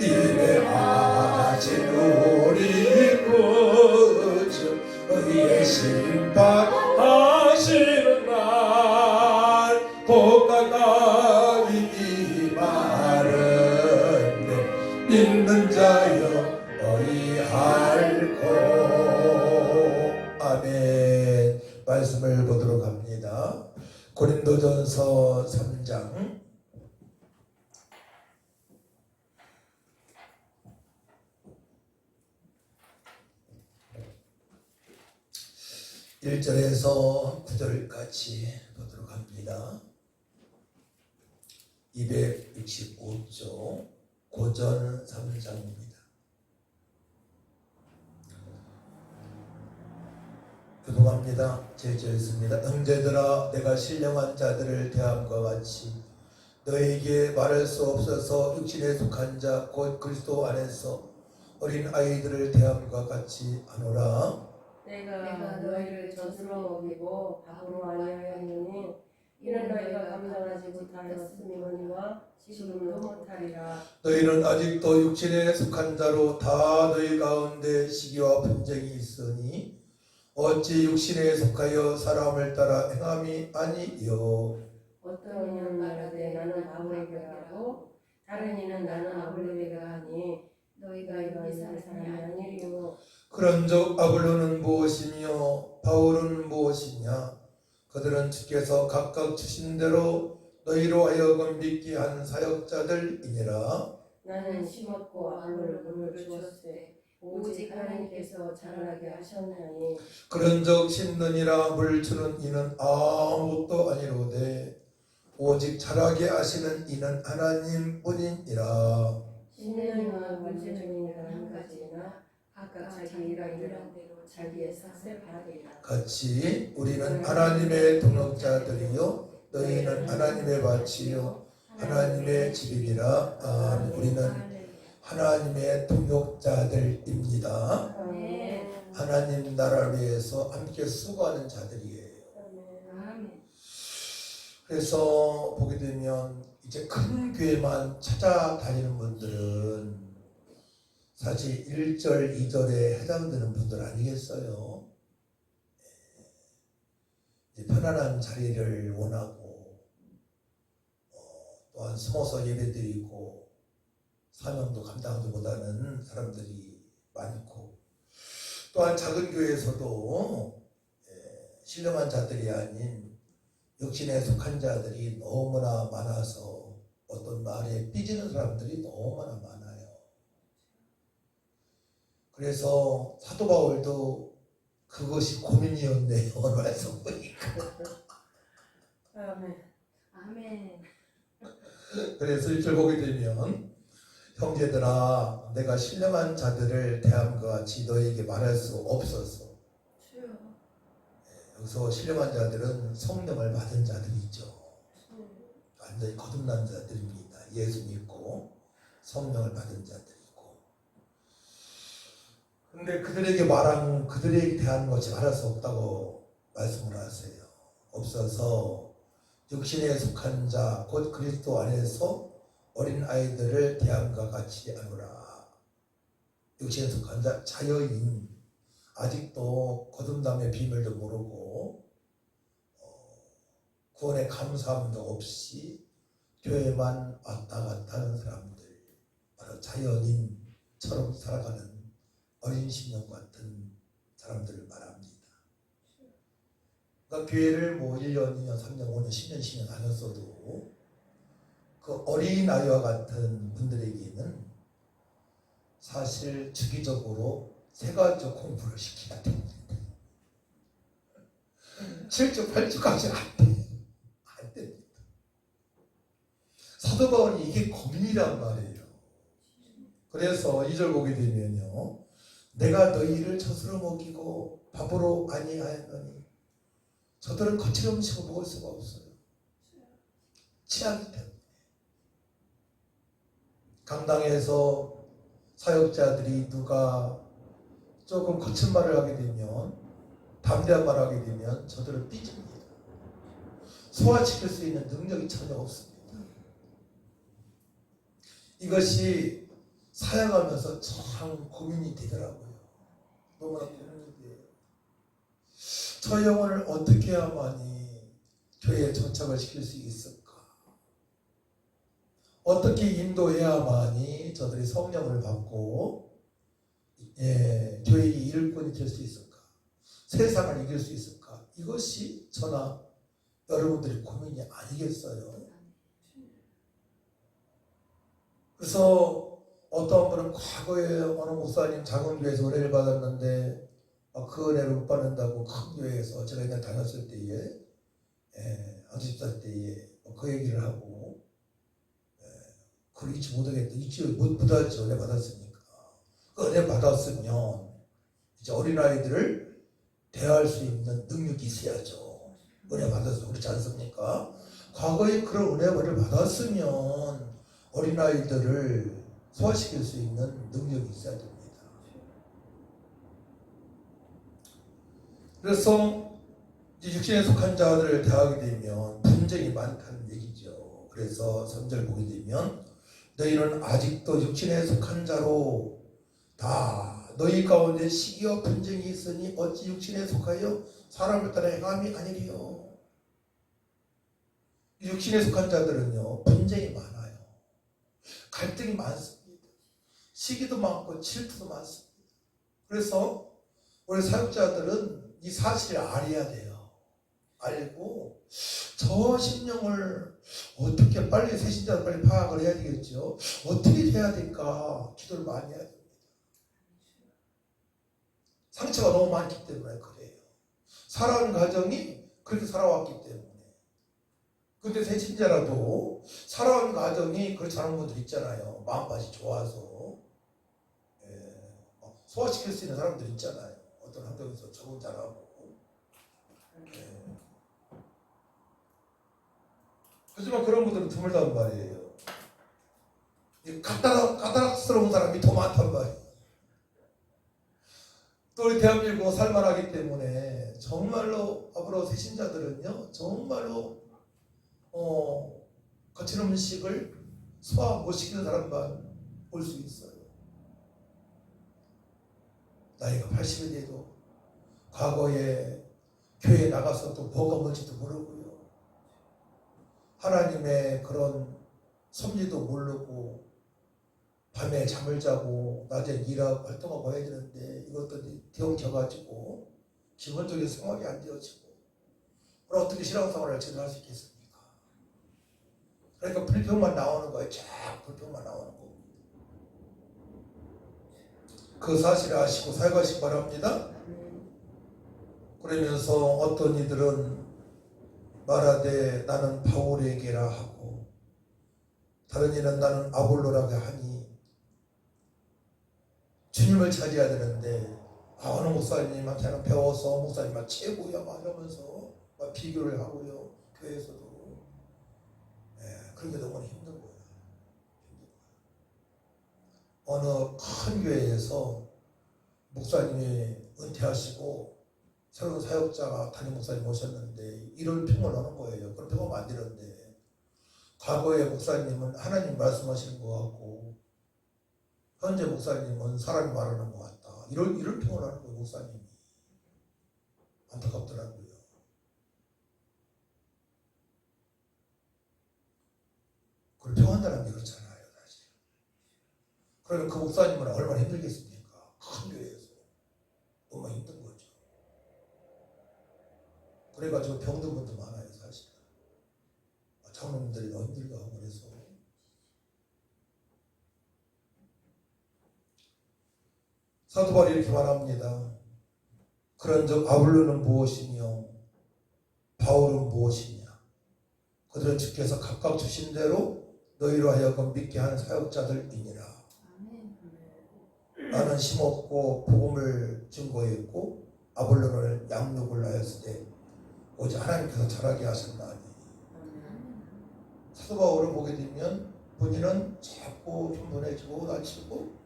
인내하신 우리 구주 의의 심판하시는 날 복과 나이 말은데 믿는 자여 어이 알고 아멘. 말씀을 보도록 합니다. 고린도전서 3장 1절에서 9절까지 보도록 합니다. 265조 고전 3장입니다. 교독합니다. 제주였습니다. 형제들아 내가 신령한 자들을 대함과 같이 너에게 말할 수 없어서 육신에 속한 자 곧 그리스도 안에서 어린 아이들을 대함과 같이 하노라. 내가 너희를 젖으로 먹이고 밥으로 아니하였느니 이는 너희가 감당하지 못하였음이거니와 지금도 못하리라. 너희는 아직도 육신에 속한 자로 다 너희 가운데 시기와 분쟁이 있으니 어찌 육신에 속하여 사람을 따라 행함이 아니요. 어떤 이는 말하되 나는 바울에게라 하고 다른 이는 나는 아볼로에게라 하니 너희가 이러한 사람이 아니리요. 그런즉 아볼로는 무엇이며 바울은 무엇이냐? 그들은 주께서 각각 주신 대로 너희로 하여금 믿게 한 사역자들이니라. 나는 심었고 아볼로는 물을 주었으되 오직 하나님께서 자라나게 하셨나니. 그런즉 심느니라 물 주는 이는 아무것도 아니로되 오직 자라게 하시는 이는 하나님뿐이니라. 심는이와 물 주는 이가 한 가지나 각각 자기 일한 대로 자기의 삭을 받으리라. 같이 우리는 하나님의 동역자들이요 너희는 하나님의 밭이요 하나님의 집이니라. 아멘. 우리는 하나님의 동역자들입니다. 아멘. 하나님 나라를 위해서 함께 수고하는 자들이에요. 아멘. 그래서 보게 되면 이제 큰 교회만 찾아다니는 분들은 사실 1절, 2절에 해당되는 분들 아니겠어요? 이제 편안한 자리를 원하고 또한 숨어서 예배드리고 사명도 감당하지 못하는 사람들이 많고 또한 작은 교회에서도 신령한 자들이 아닌 육신에 속한 자들이 너무나 많아서 어떤 말에 삐지는 사람들이 너무나 많아요. 그래서 사도 바울도 그것이 고민이었네요. 오늘 말씀 보니까. 아멘. 아멘. 그래서 1절 보게 되면 형제들아 내가 신령한 자들을 대함과 같이 너에게 말할 수 없어서 여기서 신령한 자들은 성령을 받은 자들이죠. 완전히 거듭난 자들입니다. 예수 믿고 성령을 받은 자들이고. 그런데 그들에게 대한 것이 말할 수 없다고 말씀을 하세요. 없어서 육신에 속한 자 곧 그리스도 안에서 어린 아이들을 대함과 같이 하노라. 육신에 속한 자 자여인 아직도 거듭남의 비밀도 모르고 구원의 감사함도 없이 교회만 왔다 갔다 하는 사람들, 바로 자연인처럼 살아가는 어린 심령 같은 사람들을 말합니다. 그러니까 교회를 1년, 2년, 3년, 5년, 10년, 10년 다녔어도 그 어린아이와 같은 분들에게는 사실 주기적으로 3가지 공부를 시켜야 됩니다. 7주, 8주까지 안 됩니다. 사도 바울이 이게 고민이란 말이에요. 그래서 2절 보게 되면요, 내가 너희를 젖으로 먹이고 밥으로 아니하였노니 저들은 거친 음식을 먹을 수가 없어요. 취하기 때문에. 강당에서 사역자들이 누가 조금 거친 말을 하게 되면, 담대한 말을 하게 되면 저들은 삐집니다. 소화시킬 수 있는 능력이 전혀 없습니다. 이것이 사역하면서 참 고민이 되더라고요. 너무나 고민이 돼요. 저 영혼을 어떻게 해야만이 교회에 정착을 시킬 수 있을까? 어떻게 인도해야만이 저들이 성령을 받고 교회의 일꾼이 될 수 있을까? 세상을 이길 수 있을까? 이것이 저나 여러분들의 고민이 아니겠어요? 그래서 어떤 분은 과거에 어느 목사님 작은 교회에서 은혜를 받았는데 그 은혜를 못 받는다고 큰 교회에서 제가 옛날 다녔을 때에 안수집사 때에 그 얘기를 하고 그걸 잊지 못하겠다. 잊지 못하죠. 은혜 받았으니까. 그 은혜 받았으면 이제 어린아이들을 대할 수 있는 능력이 있어야죠. 은혜 받아서 그렇지 않습니까? 과거에 그런 은혜를 받았으면 어린아이들을 소화시킬 수 있는 능력이 있어야 됩니다. 그래서 육신에 속한 자들을 대하게 되면 분쟁이 많다는 얘기죠. 그래서 3절 보게 되면 너희는 아직도 육신에 속한 자로 다 너희 가운데 시기와 분쟁이 있으니 어찌 육신에 속하여 사람을 따라 행함이 아니리요. 육신에 속한 자들은요, 분쟁이 많아요. 갈등이 많습니다. 시기도 많고 질투도 많습니다. 그래서 우리 사역자들은 이 사실을 알아야 돼요. 알고 저 심령을 어떻게 빨리 새신자들 빨리 파악을 해야 되겠죠. 어떻게 해야 될까 기도를 많이 해야 됩니다. 상처가 너무 많기 때문에 그래요. 살아가는 과정이 그렇게 살아왔기 때문에. 근데 새신자라도 살아가는 과정이 그렇지 않은 분들 있잖아요. 마음밭이 좋아서 소화시킬 수 있는 사람들 있잖아요. 어떤 환경에서 적응 잘하고. 하지만 그런 분들은 드물단 말이에요. 까다락스러운 사람이 더 많단 말이에요. 또 우리 대한민국 살만하기 때문에 정말로 앞으로 새신자들은요, 정말로 거친 음식을 소화 못 시키는 사람만 볼 수 있어요. 나이가 80이 돼도 과거에 교회에 나가서 또 뭐가 뭔지도 모르고요. 하나님의 그런 섭리도 모르고 밤에 잠을 자고 낮에 일하고 활동하고 해야 되는데 이것들이 뒤엉켜가지고 기본적인 생활이 안 되어지고 그럼 어떻게 신앙생활을 제대로 할 수 있겠습니까? 그러니까 불평만 나오는 거예요. 쫙 불평만 나오는 거고. 그 사실을 아시고 사역하시기 바랍니다. 그러면서 어떤 이들은 말하되 나는 바울에게라 하고 다른 이는 나는 아볼로라고 하니 주님을 찾아야 되는데 어느 목사님한테는 배워서 목사님만 최고야 막 이러면서 막 비교를 하고요. 교회에서도. 그런 게 너무 힘든 거예요. 어느 큰 교회에서 목사님이 은퇴하시고 새로운 사역자가 담임 목사님 오셨는데 이런 평을 하는 거예요. 그런 평하면 안 되는데 과거의 목사님은 하나님 말씀하시는 것 같고 현재 목사님은 사람이 말하는 것 같다. 이런 평을 하는 거예요. 목사님이. 안타깝더라고요. 그걸 평한다는 게 그렇잖아요. 사실. 그러면 그 목사님은 얼마나 힘들겠습니까? 큰 교회에서. 얼마나 힘든 거죠. 그래가지고 병든 분도 많아요. 사실. 장로님들이 너무 힘들다 하고 그래서. 사도 바울이 이렇게 말합니다. 그런즉 아볼로는 무엇이며 바울은 무엇이냐? 그들은 주께서 각각 주신 대로 너희로 하여금 믿게 하는 사역자들이니라. 나는 심었고 복음을 증거했고 아볼로는 양육을 하였을 때 오직 하나님께서 자라게 하셨나니. 사도 바울을 보게 되면 본인은 자꾸 겸손해지고 낮추고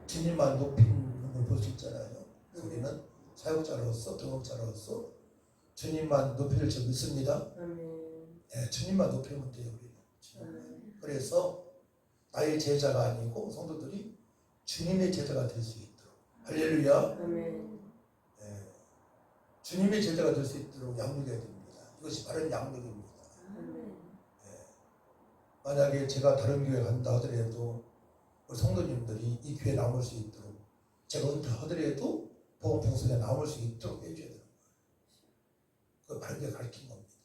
주님만 높이는 걸 볼 수 있잖아요. 우리는 사역자로서 동역자로서 주님만 높일 줄 믿습니다. 주님만 높이면 돼요. 우리는. 그래서 나의 제자가 아니고 성도들이 주님의 제자가 될 수 있도록 할렐루야. 주님의 제자가 될 수 있도록 양육해야 됩니다. 이것이 바른 양육입니다. 만약에 제가 다른 교회 간다 하더라도 우리 성도님들이 이 교회에 남을 수 있도록 제가 은퇴하더라도 복음 풍성에 남을 수 있도록 해줘야 되는 거예요. 그걸 바르게 가르친 겁니다.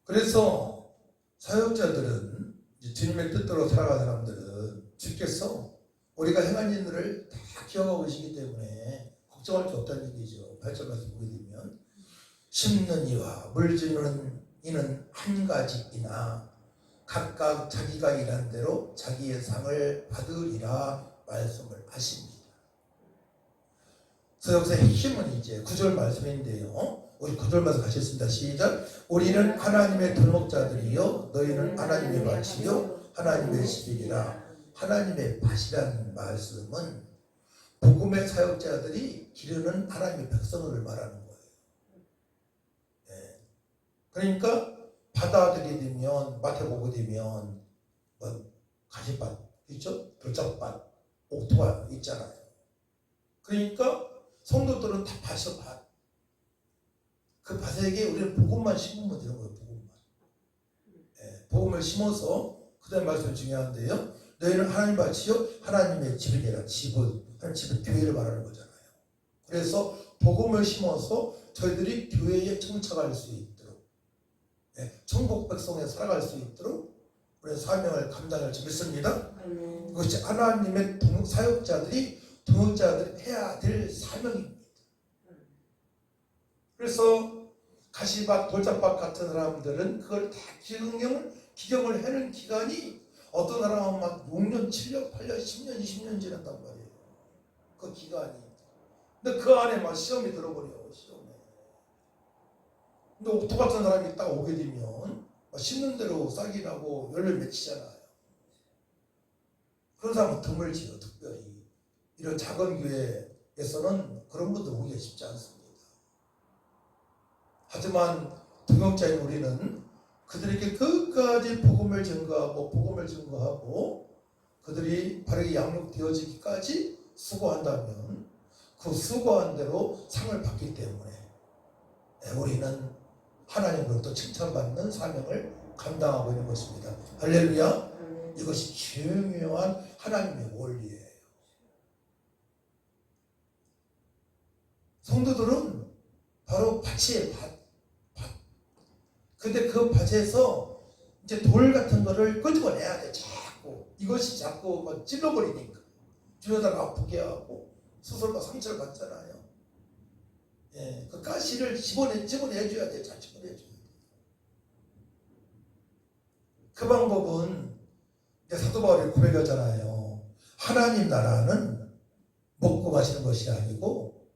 그래서 사역자들은 주님의 뜻대로 살아가는 사람들은 주께서 우리가 행한 일들을 다 기억하고 계시기 때문에 걱정할 게 없다는 얘기죠. 8절에서 보게 되면 심는 이와 물주는 이는 한 가지이나 각각 자기가 일한 대로 자기의 상을 받으리라 말씀을 하십니다. 그래서 여기서 핵심은 이제 9절 말씀인데요. 우리 9절 말씀 같이 읽습니다. 시작. 우리는 하나님의 도목자들이요 너희는 하나님의 밭이요 하나님의 집이라. 하나님의 밭이라는 말씀은 복음의 사역자들이 기르는 하나님의 백성을 말하는 거예요. 그러니까 받아들이게 되면 마태복음 되면 뭐 가시밭 있죠? 돌짝밭, 옥토밭 있잖아요. 그러니까 성도들은 다 밭이요 밭. 그 밭에게 우리는 복음만 심으면 되는 거예요. 복음만. 복음을 심어서 그다음 말씀이 중요한데요. 너희는 하나님 밭이요 하나님의 집이니라. 집은 하나님 집은 교회를 말하는 거잖아요. 그래서 복음을 심어서 저희들이 교회에 청착할 수 있도록 천국 백성에 살아갈 수 있도록 우리는 사명을 감당할 줄 믿습니다. 그것이 하나님의 사역자들이 동역자들이 해야 될 사명입니다. 그래서 가시밭, 돌짝밭 같은 사람들은 그걸 다 기경을 해는 기간이 어떤 사람은 막 6년, 7년, 8년, 10년, 20년 지난단 말이에요. 그 기간이. 근데 그 안에 막 시험이 들어버려요. 시험에. 근데 옥토 같은 사람이 딱 오게 되면 심는 대로 싹이 나고 열매 맺히잖아요. 그런 사람은 드물지요. 특별히. 이런 작은 교회에서는 그런 분들 오기가 쉽지 않습니다. 하지만 동역자인 우리는 그들에게 끝까지 복음을 증거하고 그들이 바르게 양육되어지기까지 수고한다면 그 수고한 대로 상을 받기 때문에 우리는 하나님으로부터 칭찬받는 사명을 감당하고 있는 것입니다. 할렐루야. 이것이 중요한 하나님의 원리예요. 성도들은 바로 밭이에요. 밭. 근데 그 밭에서 이제 돌 같은 거를 끄집어내야 돼. 자꾸. 이것이 자꾸 막 찔러버리니까. 주변에다가 아프게 하고 스스로가 상처를 받잖아요. 그 가시를 집어내줘야 돼. 잘 집어내줘야 돼. 그 방법은 이제 사도 바울이 고백하잖아요. 하나님 나라는 먹고 마시는 것이 아니고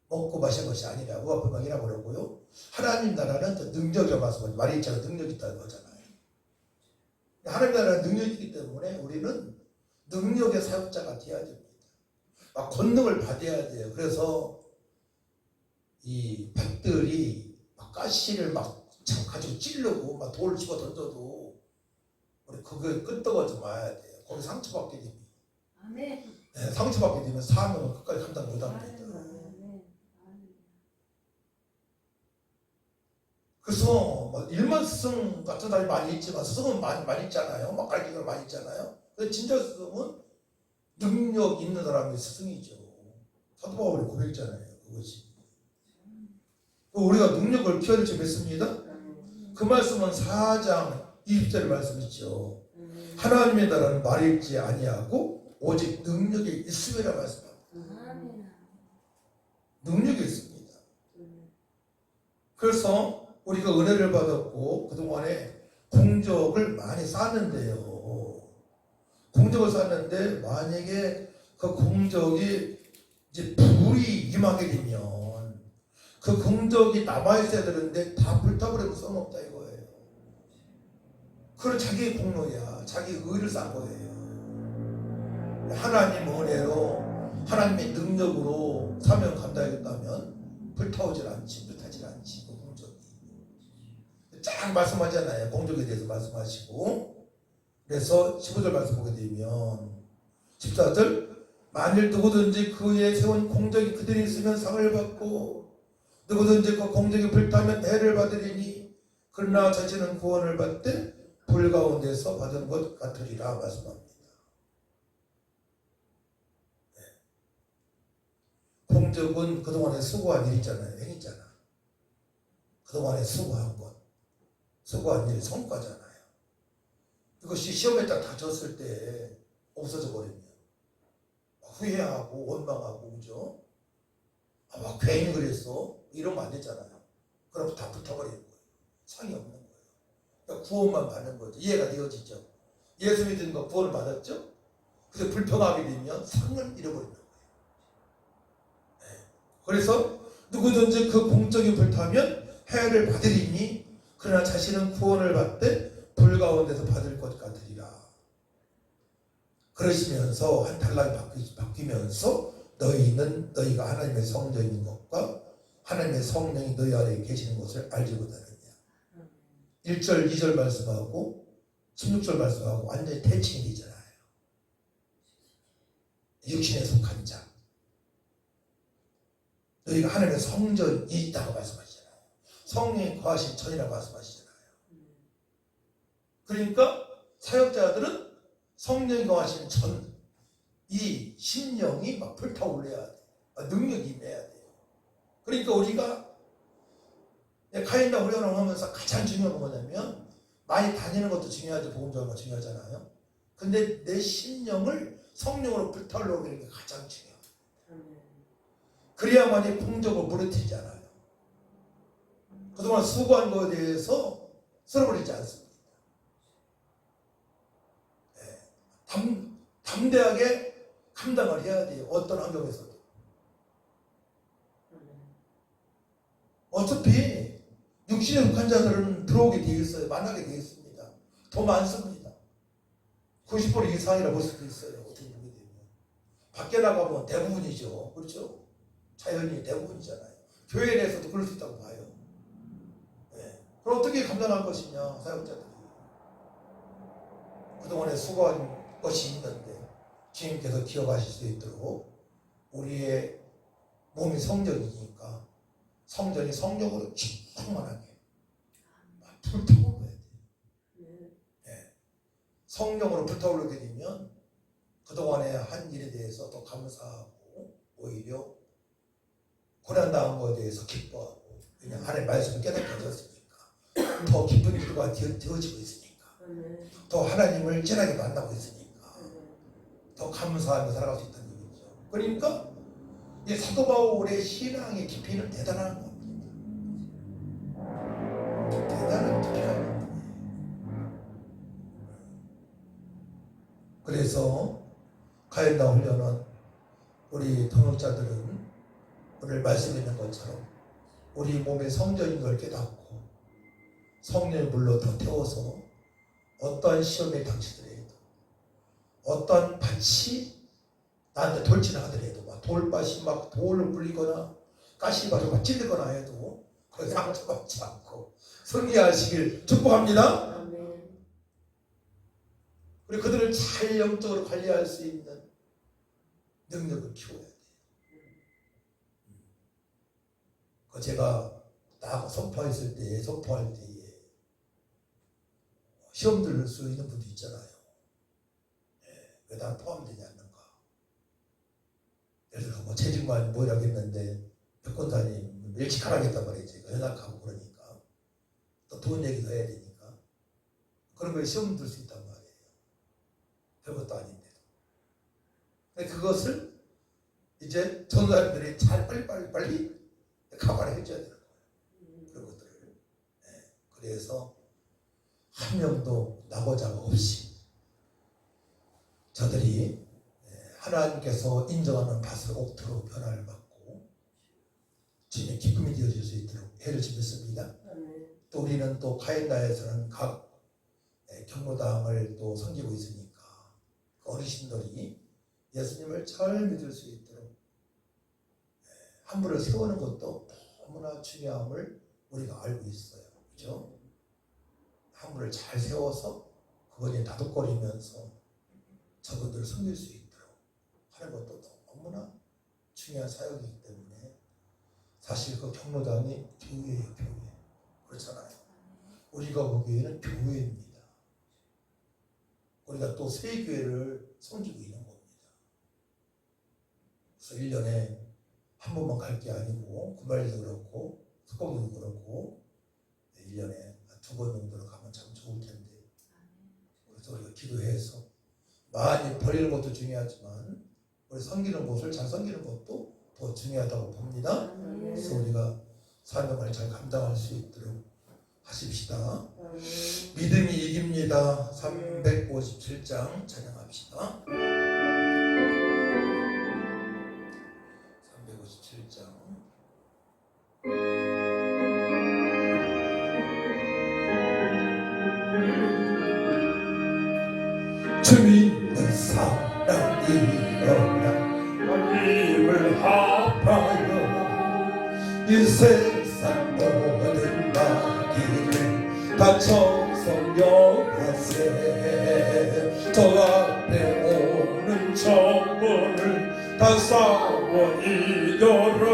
먹고 마시는 것이 아니라고 앞에 막이라고 그러고요. 하나님 나라는 능력이라고 말씀하죠. 말이 있잖아요. 능력이 있다는 거잖아요. 하나님 나라는 능력이 있기 때문에 우리는 능력의 사역자가 되어야 됩니다. 막 권능을 받아야 돼요. 그래서 이 밭들이 막 가시를 막 가지고 찌르고 막 돌을 집어 던져도 우리 그거에 끄떡하지 마야 돼요. 거기 상처받게 됩니다. 아멘. 네, 상처받게 되면 사명은 끝까지 감당 못합니다. 그래서 막 일반 스승 같은 사람이 많이 있지만 스승은 많이 있잖아요. 막 가르치는 많이 있잖아요. 근데 진짜 스승은 능력 있는 사람이 스승이죠. 사도 바울이 고백했잖아요. 그것이. 우리가 능력을 키워야 될지 믿습니다. 그 말씀은 4장 20절 말씀이죠. 하나님의 나라는 말이 있지 아니하고 오직 능력이 있음이라 말씀합니다. 능력이 있습니다. 그래서 우리가 은혜를 받았고 그동안에 공적을 많이 쌓았는데요. 공적을 쌓았는데 만약에 그 공적이 이제 불이 임하게 되면 그 공적이 남아있어야 되는데 다 불타버리고 써먹다 이거예요. 그건 자기의 공로야. 자기 의를 쌓은 거예요. 하나님 은혜로 하나님의 능력으로 사명 감당하겠다면 불타오질 않지, 불타질 않지. 그 공적이 쫙 말씀하잖아요. 공적에 대해서 말씀하시고. 그래서 15절 말씀 보게 되면 14절 만일 누구든지 그의 세운 공적이 그들이 있으면 상을 받고 누구든지 그 공적이 불타면 해를 받으리니 그러나 자신은 구원을 받되 불 가운데서 받은 것 같으리라 말씀합니다. 네. 공적은 그동안에 수고한 일 있잖아요. 행했잖아. 그동안에 수고한 것. 수고한 일이 성과잖아요. 이것이 시험에 딱 다쳤을 때 없어져 버리면 후회하고 원망하고 그죠? 막 괜히 그랬어. 이러면 안 되잖아요. 그럼 다 붙어버리는 거예요. 상이 없는 거예요. 그러니까 구원만 받는 거죠. 이해가 되어지죠. 예수 믿는 거 구원을 받았죠? 근데 불평하게 되면 상을 잃어버리는 거예요. 네. 그래서 누구든지 그 공적이 불타면 해를 받으리니 그러나 자신은 구원을 받되 불 가운데서 받을 것 같으리라. 그러시면서 한 단락이 바뀌면서 너희가 하나님의 성전인 것과 하나님의 성령이 너희 안에 계시는 것을 알지 못하느냐. 1절 2절 말씀하고 16절 말씀하고 완전히 대칭이 되잖아요. 육신에 속한 자. 너희가 하나님의 성전이 있다고 말씀하시잖아요. 성령이 거하신 전이라고 말씀하시잖아요. 그러니까 사역자들은 성령이 거하신 전, 이 심령이 막 불타올려야 돼. 능력이 임해야 돼요. 그러니까 우리가 가인과 후련을 하면서 가장 중요한 건 뭐냐면 많이 다니는 것도 중요하죠. 복음 전하는 거 중요하잖아요. 근데 내 심령을 성령으로 불타올려 오는 게 가장 중요해요. 그래야만이 공적을 무너뜨리잖아요. 그동안 수고한 것에 대해서 쓸어버리지 않습니다. 담대하게 감당을 해야 돼요. 어떤 환경에서도. 어차피 육신에 속한 자들은 들어오게 되어 있어요. 만나게 되어 있습니다. 더 많습니다. 90% 이상이라 볼 수도 있어요. 어떻게 보게 되면. 밖에 나가면 대부분이죠. 그렇죠? 자연이 대부분이잖아요. 교회 내에서도 그럴 수 있다고 봐요. 네. 그럼 어떻게 감당할 것이냐, 사역자들이. 그동안에 수고한 것이 있는데 주님께서 기억하실 수 있도록 우리의 몸이 성전이니까 성전이 성령으로 충만하게 불타오르야 돼요. 네. 성령으로 불타오르게 되면 그동안에 한 일에 대해서 더 감사하고 오히려 고난당한 것에 대해서 기뻐하고 그냥 하나님의 말씀을 깨닫게 되었으니까 더 기쁜 일과 되어지고 있으니까 더 하나님을 진하게 만나고 있으니까 더 감사하며 살아갈 수 있다는 얘기죠. 그러니까 이 사도 바울의 신앙의 깊이는 대단한 겁니다. 대단한 깊이가 있는 거예요. 그래서 가인나 훈련은 우리 통역자들은 오늘 말씀에 있는 것처럼 우리 몸의 성전인 걸 깨닫고 성령의 물로 더 태워서 어떠한 시험에 닥치더라도 어떠한 밭이 나한테 돌진을 하더라도 막 돌밭이 막 돌을 물리거나 가시밭을 막 찔리거나 해도 그 상처받지 않고 승리하시길 축복합니다. 아멘. 우리 그들을 잘 영적으로 관리할 수 있는 능력을 키워야 돼요. 그 제가 딱 선포할 때에 시험 들을 수 있는 분도 있잖아요. 왜 난 포함되지 않는가? 예를 들어 뭐 재직만 뭐라고 했는데 백권사님 일찍 하라겠단 말이지. 연락하고 그러니까 또 돈 얘기도 해야 되니까 그런 거에 시험 들 수 있단 말이에요. 별것도 아닌데도. 근데 그것을 이제 전사님들이 잘 빨리 가발을 해줘야 되는 거예요. 그런 것들을. 그래서 한 명도 나고자가 없이 저들이 하나님께서 인정하는 밭을 옥토로 변화를 받고 주님의 기쁨이 되어질 수 있도록 해를 주셨습니다. 또 우리는 또 가인나에서는 각 경로당을 또 섬기고 있으니까 그 어르신들이 예수님을 잘 믿을 수 있도록 한 분을 세우는 것도 너무나 중요함을 우리가 알고 있어요. 그렇죠? 한 분을 잘 세워서 그분이 다독거리면서 저분들을 섬길 수 있도록 하는 것도 너무나 중요한 사역이기 때문에 사실 그 경로당이 교회예요. 교회. 그렇잖아요. 우리가 보기에는 교회입니다. 우리가 또 새 교회를 섬기고 있는 겁니다. 그래서 1년에 한 번만 갈 게 아니고 구말리도 그렇고 특공도 그렇고 1년에 2번 정도로 가면 참 좋을 텐데 그래서 우리가 기도해서 많이 버리는 것도 중요하지만 우리 섬기는 곳을 잘 섬기는 것도 더 중요하다고 봅니다. 그래서 우리가 사명을 잘 감당할 수 있도록 하십시다. 믿음이 이깁니다. 357장 찬양합시다. 357장. 주 믿는 사람이 일어나 힘을 합하여 이 세상 모든 마귀를 다 청성령하세 저 앞에 오는 정벌을 다 싸워 이겨라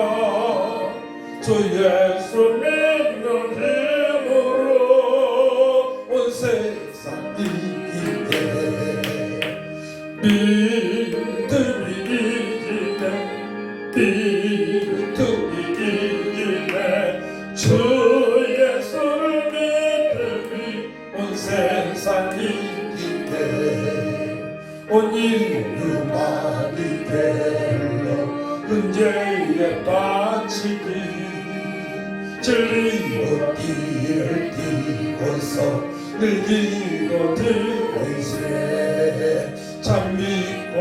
주 예수 믿는 힘으로 온 세상 이기네 믿음이 이기네 주 예수를 믿음이 온 세상 이기네 온 인류 많이 되려 은혜에 바치기 진리로 길을 띄고서 늘기고 들으세 참 믿고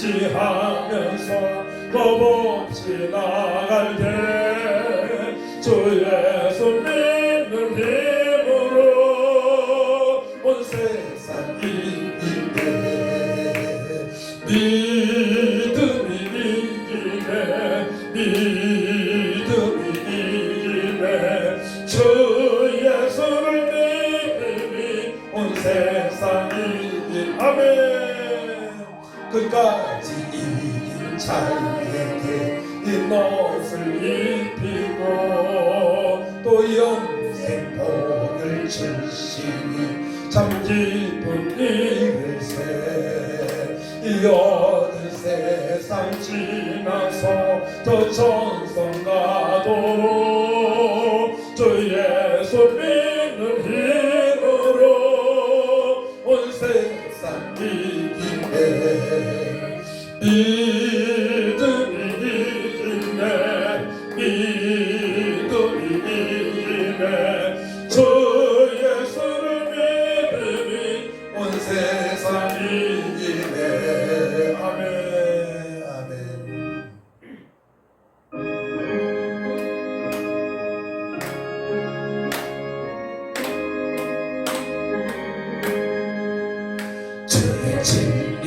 의지하면서 겁없이 나갈 때 주 예수 믿는 힘으로 온 세상 이기네 믿음이 이기네 주 예수를 믿음이 온 세상 이기네 아멘 끝까지 이긴 자에게 이 옷을 입히고 또 영생 복을 주시니 참 기쁜 일일세 이 어느 세상 지나서 저 천성 가도록 주 예수 믿는 힘으로 온 세상 이기네 믿음이 이기네 주 예수를 믿음이 온 세상 살리네. 아멘. 아멘. 주의 진리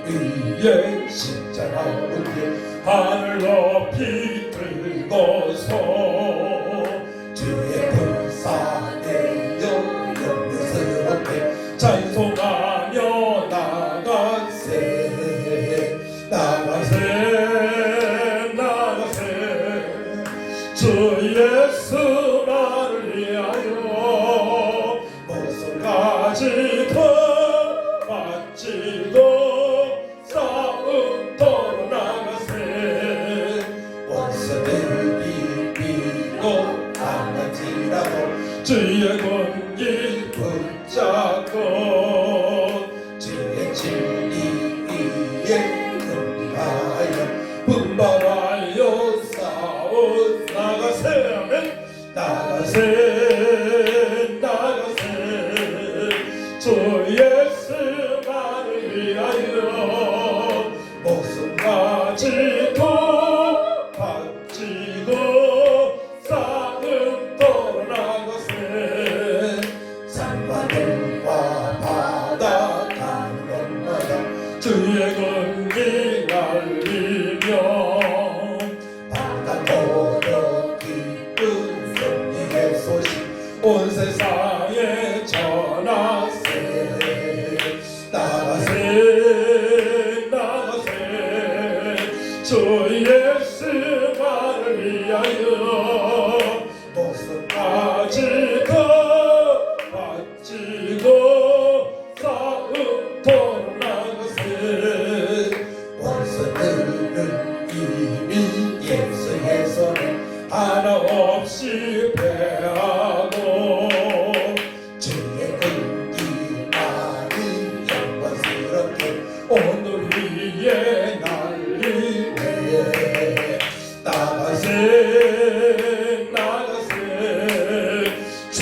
위에 십자가에 하늘 높이 들고서 주의 불사되어 영광스럽게 찬송하며 나가세 나가세 나가세 주 예수 나를 위하여 목숨까지 더 바치고 싸움터로 나가세 원수들이 비고 당할지라도 주의 공기 붙잡고 주의 진리 위에 경배하여 분발하여 싸워 나가세 아멘 나가세 나가세 주 예수만을 위하여 목숨까지도 바치고 싸움터로 나가세 산바늘과 바다 가는 곳마다 주의 공기 날리며 바다토록 기쁜 승리의 소식 온 세상에 전하세 나가세 나가세 주 예수만을 위하여 목숨까지도 바치고 싸움터로 나가세 원수들은 이미 예수의 손에 하나 없이 패하고 주의 공기만이 영광스럽게 오늘 위에 날리네 나가세 나가세 주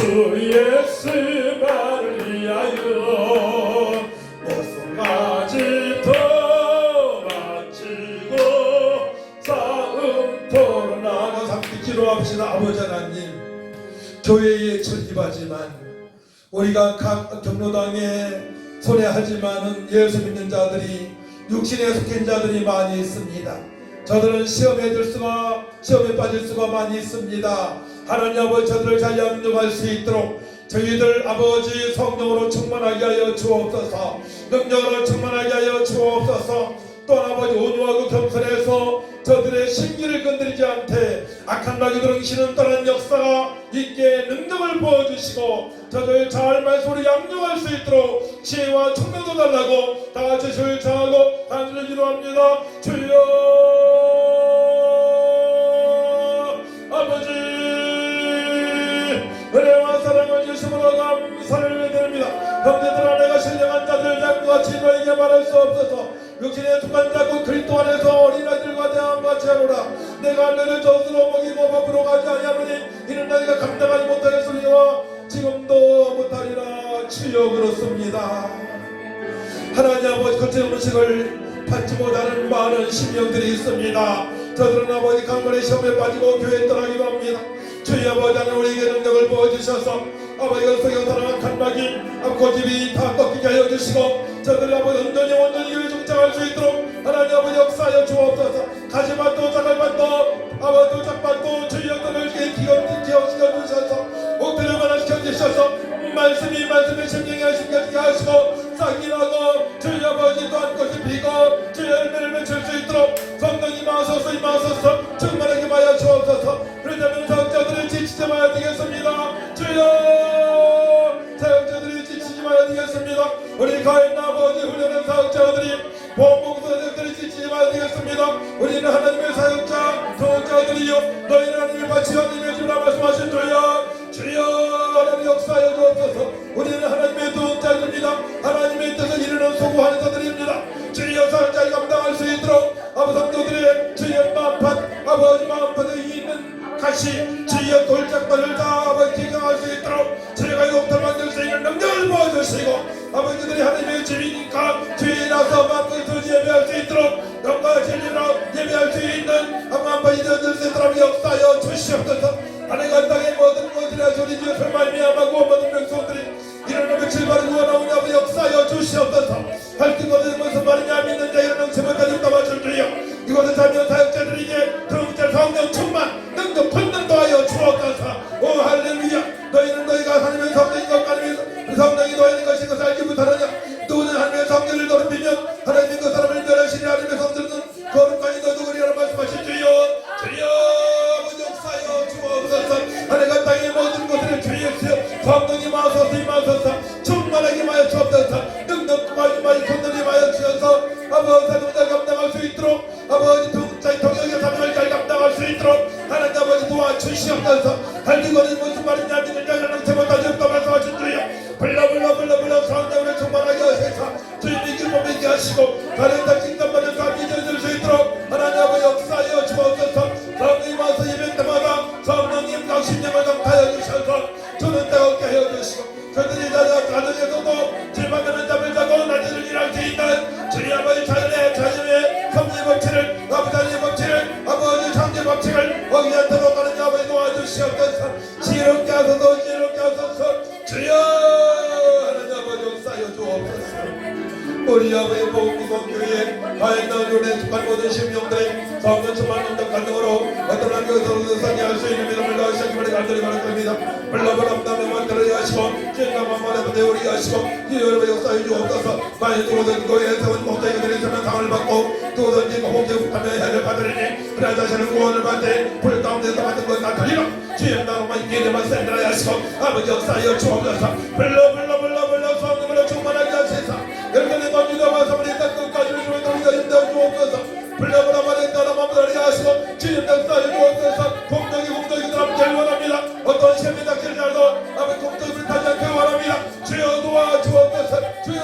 예수만을 위하여 목숨까지 더 바치고 싸움터로 나가서 함께 기도합시다. 아버지 하나님 교회에 전입하지만 우리가 각 경로당에 손해하지만은 예수 믿는 자들이 육신에 속한 자들이 많이 있습니다. 저들은 시험에 빠질 수가 많이 있습니다. 하나님 아버지 저들을 잘 양육할 수 있도록 저희들 아버지 성령으로 충만하게 하여 주옵소서. 능력으로 충만하게 하여 주옵소서. 또한 아버지 온유하고 겸손해서 저들의 심기를 건드리지 않게 악한 마귀들은 신은 떠난 역사가 있게 능력을 부어주시고 저들 잘 말씀으로 양육할 수 있도록 지혜와 총명도 달라고 다 같이 주를 청하고 간절히 기도합니다. 주여 아버지 은혜와 사랑을 주심으로 감사를 드립니다. 형제들아 내가 신령한 자들 양같이 너에게 말할 수 없어서 육신에 속한 자고 그리스도 안에서 어린아이들과 대함같이 하노라. 내가 너를 젖으로 먹이고 밥으로 가지 아니하노니 이는 너희가 감당하지 못하였으니와 지금도 못하리라. 주여 그렇습니다. 하나님 아버지 거친 음식을 받지 못하는 많은 심령들이 있습니다. 저들은 아버지 강건의 시험에 빠지고 교회 떠나기도 합니다. 주여 아버지 하나님 우리에게 능력을 부어주셔서 아버지가 속여 사랑한 간막이 고집이 다 꺾이게 하여 주시고 저들 아버지 온전히 교회 중장할 수 있도록 하나님 아버지 역사하여 주옵소서. 가시밭도 자갈밭도 아버지 짝밭도 주여 그들을 기억시켜 주셔서 목표를 변화시켜 주셔서 말씀이 심령에 심겨지게 하시고 싹이 나고 주여 아버지 또한 꽃이 피고 주여 열매를 맺을 수 있도록 성령이 임하소서 충만하게 하여 주옵소서. 그러자면 사역자들을 지치지 마야 되겠습니다. 주여 사역자들이 지치지 마야 되겠습니다. 우리 가인 아버지 훈련한 사역자들이 보험복수 사역자들이 지치지 마야 되겠습니다. 우리는 하나님의 사역자 도역자들이요 너희는 하나님의 바치 하나님의 주라 말씀하신 주여 하나님 역사하여 주옵소서. 우리는 하나님의 도역자들입니다. 하나님의 뜻을 이루는 소구하는 자들입니다. 주여 사역자를 감당할 수 있도록 아버지 성도들의 주여 마음밭 아버지 마음밭에 있는 가시 주여 돌짝발을 다 아버지 기강할 수 있도록 제가 욕탕 만들 수 있는 능력을 부어주시고 아버지들이 하나님의 집이니까 아버지 너희들 사람 역사여 주시옵소서. 하늘과 땅의 모든 것들이 소리 지어서 말미암아 모든 백성들이 이런 며칠 바르고 나오냐 아버지 역사여 주시옵소서. 할수 것은 무슨 말이냐 믿는 자 이런 응체만까지 담아줄 주여. 이곳에 살면 사역자들에게 성자 성령 충만 능력 권능도 하여 주옵소서. 오 할렐루야. 너희는 너희가 하나님의 성령인 것 아니면서 그 성령이 너희는 것인 것을 알지 못하느냐. 누구는 하나님의 성령을 더럽히면 하나님이 그 사람을 멸하시니 하나님의 성령은 거룩하니 너 누구리라는 말씀하신 주여. 주여 아버지 역사여 주옵소서. 하늘과 땅의 모든 것들을 주의하시어 성령이 마소서 임하소서. 충만하게 하여 주옵소서. 능력 많이 권능이 하여 주셔서 아버지 사명을 감당할 수 있도록 아버지 동역의 사명을 잘 감당할 수 있도록 하나님 아버지 도와주시옵소서. 할기거는 무슨 말이냐 믿는 자들은 응체보다 적다 말씀하신 주여. 불러 성령을 충만하게 하셔서 주님이 기쁨있게 하시고 다른 당신들만을 감히 전할 수 있도록 하나님 아버지 역사하여 주옵소서. 성령이 와서 예배 때마다 성령님 당신령을 강타하여 주셔서 주는 때없게 하여 주시고 저들이 가정에서도 질만하는 잠을 자고 낮에는 일할 수 있는 주님 아버지 자연의 성리 법칙을 아버지 법칙을 아버지 창조 법칙을 어기 않도록 하는 아버지 도와주시옵소서. 지혜롭게 하소서 지혜롭게 하소서. 주여 하나님 아버지 역사여 주옵소서. 우리 아버지 복구성교회 과연 눈에 속한 모든 심령들의 성령 충만 능력 가능으로 어떤 학교에서도 선지할 수 있는 믿음을 넣으시기를 간절히 바랍니다. 불러보람담에 만들어 하시고 주님과 만만해 대우리 하시고 여러분 역사해 주옵소서. 만일 누구든 교회에 세운 목자이들이 있으면 상을 받고 누구든지 홍제 북하면 해를 받으리니 그래 자신은 구원을 받되 불 가운데서 받은 것 같으리라. 주님 나로만 기대만 센들어 하시고 아버지 역사하여 주옵소서. 불러 성령으로 충만하게 하시사 열매는 겁니다. 마사물이 딱 끝까지 주면 우리가 인도해 주옵소서. 불러보라마는 따라마무리 하시고 주님 역사하여 주옵소서. 공덕이 남길 원합니다. 어떤 시험이 닥칠지라도 아버지 공덕을 타지 않게 원합니다. 주여 도와주옵소서. 주여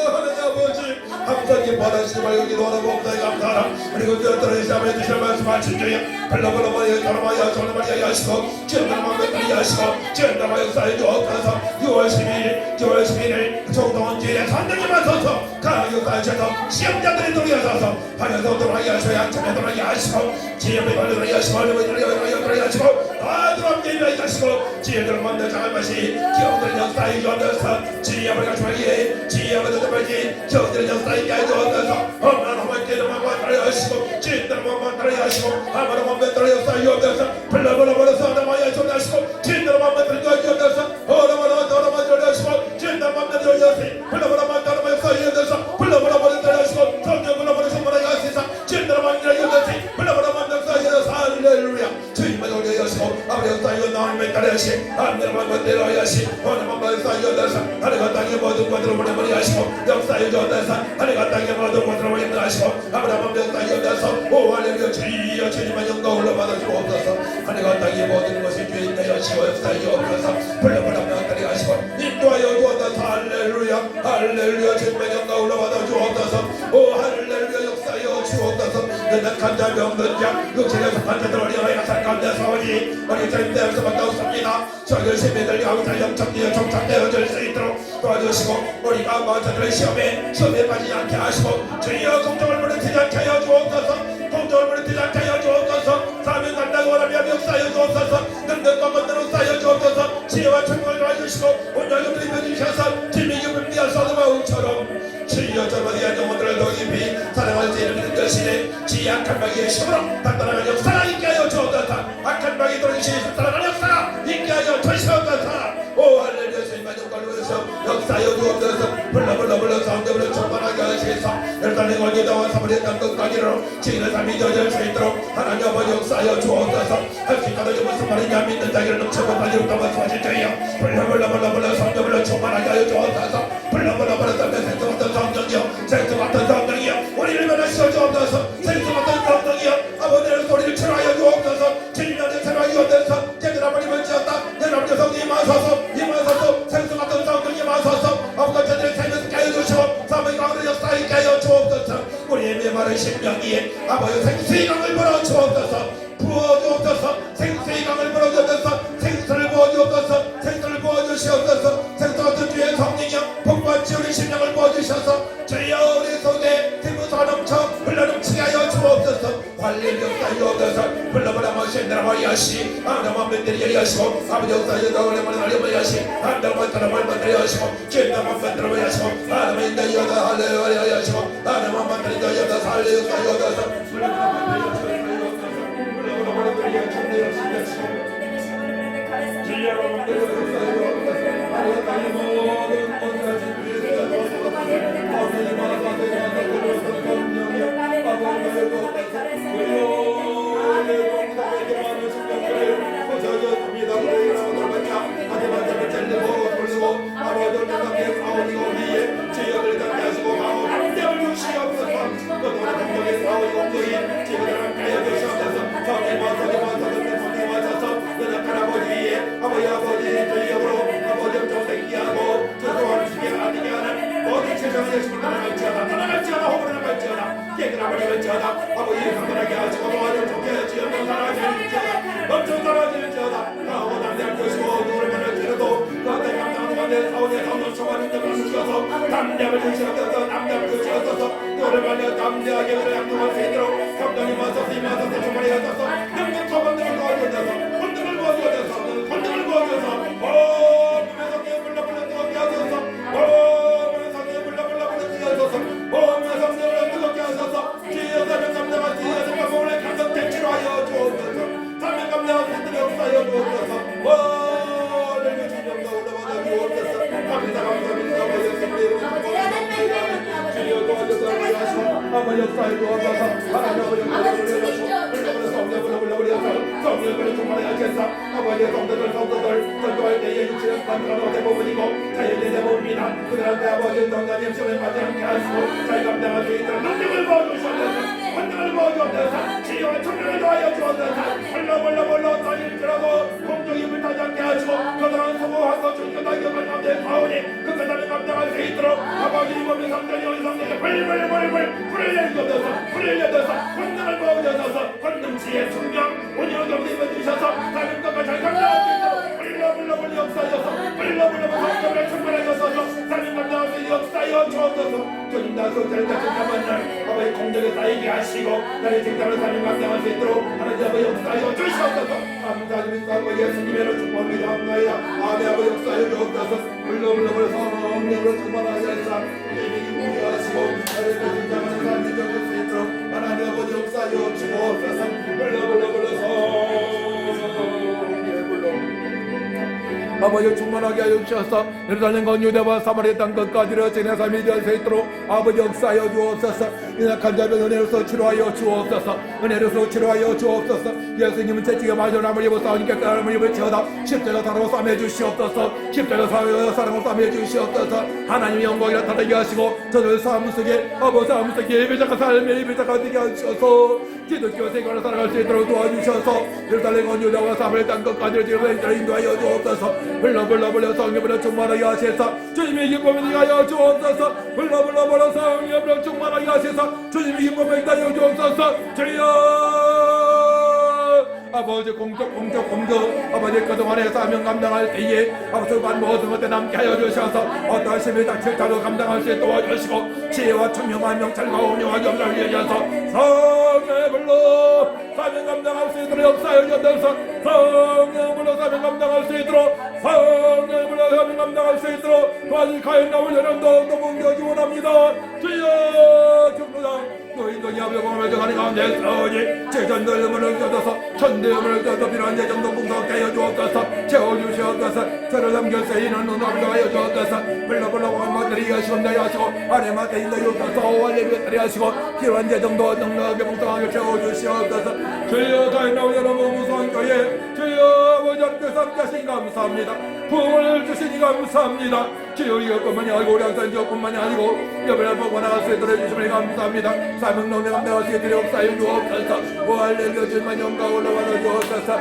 하나님 아버지 항상 기뻐하시지 말고 기도하라고 감사히 감사하라. 그리고 저들의 시험에 주실 말씀하신 주여 불러보라마니 따라마야 전화마야 하시고 주님과 멘탈이 하시고 주님과 역사해 주옵소서. 6월 11일 총동원지에 선생님만 서서 가격하셔서 시험자들이 돌아서서 하면서 돌아가게 하시고 양천에 돌아가게 하시고 지혜를 돌아가게 하시고 돌아가게 하시고 다 돌아가게 하시고 지혜들을 만나 장할 것이 기업들의 역사에 주옵소서. 지혜를 가져가기에 지혜를 가져가기에 기업들의 역사에 주옵소서. 엄마는 어머니께는 만만하게 하시고 지혜들은 만만하게 하시고 아마는 만만하게 역사에 주옵소서. 불러버려서 나마야 전하시고 지혜들은 만만하게 주옵소서. 어라마라 하시고 주님의 맘대로 열려시 불러보라만 따라만 역사에 열려서 불러보라만 따라하시고 성령 불러보라 성만하게 하시사 주님의 맘대로 열려시 불러보라만 역사에 열려서 할렐루야. 주님의 열려시고 아버지 역사에 나오는 따라하시 하나님의 맘대로 하시 하나님의 역사에 열려서 하늘과 땅의 모든 것들을 보내버리 하시고 역사에 열려서 하늘과 땅의 모든 것들을 보내버리 하시고 아브라함의 역사에 열려서 오 할렐루야. 주여 주님의 영광 올라받아 주옵소서. 하늘과 땅의 모든 것이 주인의 여시고 역사에 열려서 불러보라만 따라하시고 인도하여 주옵소서. 할렐루야 할렐루야. 주님의 영광 올라받아 주옵소서. 오 할렐루야 역사여 주옵소서. 너는 간자 병든 자 육체에 속한 자들 어리하여 약한 가운데 서오니 우리 주님 대에서밖에 없습니다. 저들 시민들 항상 영적기에 정착되어질 수 있도록 도와주시고 우리가 마저들의 시험에 빠지지 않게 하시고 주여 공정을 무너뜨리지 않게 하여 주옵소서. 공정을 무너뜨리지 않게 하여 주옵소서. 사명 간다고 하라며 역사여 주옵소서. 능력과 권능으로 쌓여 주옵소서. 지혜와 충만을 도와주시고 온전히 입혀주셔서 주님의 기쁨을 위하여 소돔아우처럼 주여 저마디한 영혼들을 더 깊이 사랑할 수 있는 것이네. 지혜 악한 마귀의 힘으로 단단한 역사가 있게 하여 주옵소서. 악한 마귀 돌리시니 단단한 역사가 있게 하여 주옵소서. 오 할렐루야. 주님만 영광을 위해서 역사여 주옵소서. 불러 성령으로 충만하게 하시소. 열달의 권위다와 사물의 땅끝까지로 지혜의 삶이 저질 수 있도록 하나님 아버지 역사여 주옵소서. 할 수 있다는 게 무슨 말이냐 믿는 자기를 넘쳐고 빠지고 말씀하실 때요 불러 성령으로 충만하게 하여 주옵소서. 불러 생수 같은 성령이여 생수 같은 성령이여 우리를 변하시어 주옵소서. 생수 같은 성령이여 아버지의 소리를 치료하여 주옵소서. 주님의 새로운 이웃에서 제들 아버님을 지었다. 내 아버지 성령이 임하소서. 생수 같은 성령이 임하소서. 아버지 저들의 생명을 깨어 주시고 사모의 강으로 역사에 깨어 주옵소서. 우리의 메마른 심령이에 아버지 생수의 강을 불어 주옵소서. 부어 주옵소서. 생수의 강을 불어 주옵소서. 생수를 부어 주옵소서. 생수를 부어 주시옵소서. 생수 같은 주의 성령이여 복받지 우리 심령을 부어 주셔서 주여 우리 속에 생수가 넘쳐 흘러넘치게 하여 주옵소서. 할렐루야 역사하여서 불러보라마 신나라마 야시 아나마 멘데리 야시고 아버지 역사하여서 오래만에 알려마 야시 한달만 따라만 만들어 야시고 진다만 만들어 야시고 아나마 인다 여다 할렐루야 야시고 아나마 만들어 여다 할렐루야 역사하여서 불러보라마 담대함을 주시옵소서 담대함을 주시옵소서 너를 말려 담대하게 우리 양동할 수 있도록 감동이 마소서 임하소서 주말에 하소서 능력 처방들을 도와주셔서 혼등을 모아주셔서 혼등을 모아주셔서 몸의 성령을 불러불러 뜨겁게 하소서 몸의 성령을 불러불러 뜨겁게 하소서 몸의 성령을 뜨겁게 하소서 주여 사명 감당할 수 있는 몸을 가득 대치하여 주옵소서 사명 감당할 수 있는 역사하여 주옵소서 하늘의 주님과 올라와서 주옵소서 감사합니다 주여 도와주셔서 아버지 역사에 도와줘서 하나님 성령을 충만하여서 아버지의 성도들 전도할 때에 육신의 반드로 대부분이고 자연의 대부분입니다. 그들한테 아버지의 성도님 시험에 맞지 않게 하시고 잘 감당할 수 있도록 능력을 부어주셔서 권능을 부어주셔서 치유와 청량을 더하여 주옵소서 헐렁헐렁 떠일지라도 공중이 불타지 않게 하시고 그들은 수고하고 충격하게 가운데 가오니 그 사람을 감당할 수 있도록 아버지 몸의 성전이 우리 성전에 불을 내주셔서 불을 내셔서 권능을 부어주셔서 권능 지혜 충명 온유한 경험을 주셔서 다른 것과 잘 감당할 수 있도록 불러 역사하셔서 불러 성경을 충만하셔서 다른 감당할 수 있는 역사하여 주옵소서 주님 나서 잘 다친다만 날 아버지 공덕에 쌓이게 하시고 나의 직장을 다른 감당할 수 있도록 하나님 아버지 역사하여 주시옵소서 감사드립니다 아버지 예수님의 축복을 기도합니다 아멘 아버지 역사하여 주옵소서 불러 성령으로 충만하셔서 이미 하시고 나의 직장을 다른 적을 수 있도록 하나님 아버지 역사하여 주옵소서 아버지 충만하게 하여 주셔서 예루살렘 건 유대와 사마리아 땅 끝까지를 제 삶이 될 수 있도록 아버지 역사하여 주옵소서 연약한 자를 은혜로서 치료하여 주옵소서 은혜로서 치료하여 주옵소서 예수님은 채찍에 맞아 남을 입어 싸우니까 까람을 입을 지어다 십자가 사랑으로 싸매 주시옵소서 십자가 사랑으로 싸매 주시옵소서 하나님의 영광이라 다르게 하시고 저들 삶 속에 아버지 삶 속에 예배자가 삶의 예배자가 되게 하셔서 기독교 생활을 살아갈 수 있도록 도와주셔서 예루살렘 건 유대와 사마리아 땅 끝까지를 지금 인도하여 주옵소서 불러 성령으로 충만하게 하셔서 주님의 기쁨을 하여 주옵소서 불러 성령으로 충만하게 하셔서 주님의 기쁨을 하여 주옵소서 주여 아버지 공적 아버지 그동안에 사명 감당할 때에 아버지 모든 것에 남게 하여 주셔서 어떠한 심히 닥칠자도 감당할 수 있도록 도와주시고 지혜와 청명한 명찰과 온유와 겸손을 위하여서 성령의 불로 사명 감당할 수 있도록 역사하여 주셔서 성령의 불로 사명 감당할 수 있도록 성령의 불로 사명 감당할 수 있도록 도와주실 가인 나올 여러분도 동봉되어지 원합니다 주여 경로당 너희들이 아버지를 정하는 가운데 서오니 제전들 문을 뜯어서 천대문을 뜯어 필요한 제정도 풍성케 하여 주옵소서 채워주시옵소서 저를 남겨 쓰이는 눈을 하여 주옵소서 불러 왕마들이 하시옵나이 하시고 아래마 대인도 유옵소서 완례비들이 하시고 필요한 제정도 넉넉하게 풍성하게 채워주시옵소서 주여 가인나오 여러분 무서운 교회 주여 아버지 하나님께서 함께하시니 감사합니다 부흥을 주시니 감사합니다 주여 이것뿐만이 아니고 우리 항상 이것뿐만이 아니고 여배를 보고 나갈 수 있도록 해주시니 감사합니다 사명농에 감당할 수 있도록 역사여 주옵소서 할렐루야 주님만 영광 올라받아 주옵소서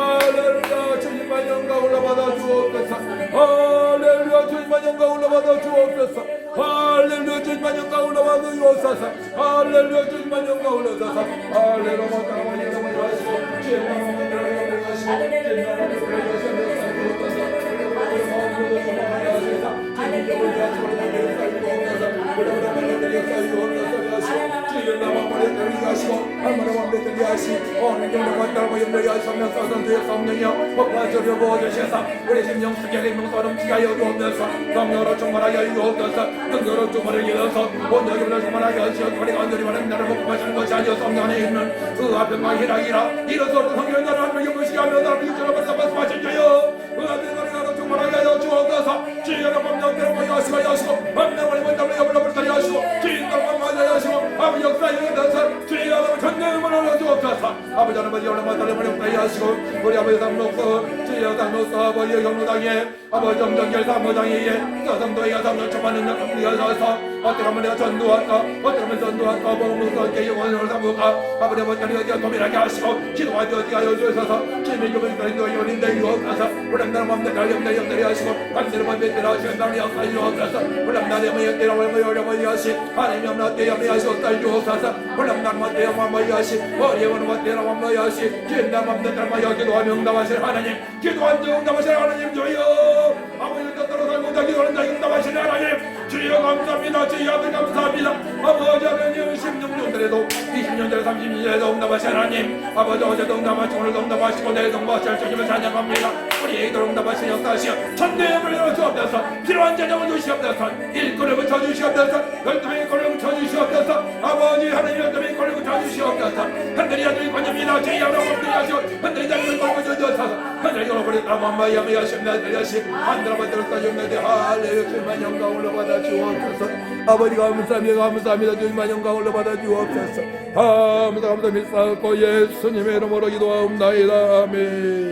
할렐루야 주님만 영광 올라받아 주옵소서 할렐루야 주님만 영광 올라받아 주옵소서 할렐루야 주님만 영광 올라받아 주옵소서 할렐루야 주님만 영광 올라받아 할렐루야 주님만 하시고 주의 영광을 들어가시고 주의 영광을 들어가시고 아무나 맘대로 하시 오늘 영광 따르고 영광이 하시면서 선두의 성령이여 복화절여 보여주셔서 우리 심령 속에 생명처럼 기가 여주옵소서 성령으로 충만하게 여주옵소서 능력으로 충만하게 여서 온전으로 충만하게 하시어 우리가 온전히 나를 복음하시는 것이 아니어 성령 안에 있는 그 앞에만 희락이라 이로써 성령의 나를 하나님 영광시게 하며 나를 유전을 말씀하셨죠요 그 앞에 나를 충만하게 하여 주옵소서 주여를 법령대로 모여하시고 여시고 법령을 먼저 여불러 불타리 하시고 주인들만 맞아 하시고 아버지 역사에 대해서 주여를 전능을 하여 주옵소서 아버지 하나님 여러분 달려버리 역사에 하시고 우리 아버지 상록서 주여 상록서 아버지 경로당에 아버지 정정결 사무장에 여성도에 여성을 초반은 우리가 서서 어떻게 하면 내가 전도할까 어떻게 하면 전도할까 보험무서운게 영원을 삼을까 아버지 아버지 어디가 도밀하게 하시고 기도하지 어디가 하여 주셔서 주님의 교회를 가리도 연인데 이루어서 물량나라 맘대 달려온다 영대리 하시고 간대로 맘대 때라 하시고 나를 역사 이루어서 물량나라 맘에 때라 맘에 하시 하나님이 없나 때야 맘에 하시고 딸 주옵소서 물량나라 맘대 맘에 하시 어리에원 맘대라 맘에 하시 기엔나 맘대 때라 맘에 기도하며 응답하시는 하나님 기도한 자 응답하시는 하나님 주여 아버지 뜻대로 살고 자 기도하는 자 응답하시는 하나님 주여 감사합니다 주여 아버지 감사합니다 아버지 하나님 16년들에도 20년들 30년들에도 응답하시는 하나님 아버지 어제도 응답하시고 오늘도 응답하시고 내일도 응답하실 주님을 찬양합니다 우리 애기들 응답하시는 역사하시어 천대역을 열어주옵소서 필요한 자녀을 주시옵소서 일꾼을 붙여주시옵소서 12명의 권력을 붙여주시옵소서 아버지 하나님 12명의 권력을 붙여주시옵소서 흔들이 아들이 관념이나 주의 아버지 흔들이 하시고 흔들이 자녀를 걸고 주옵소서 흔들이 걸어버렸다 맘마이 아메 하십니다 하시 한드라 만들었다 주님한테 할렐루야 주님만 영광을 받아 주옵소서 아버지 감사합니다 주님만 영광을 받아 주옵소서 감사합니다 믿사옵고 예수님의 이름으로 기도하옵나이다 아멘.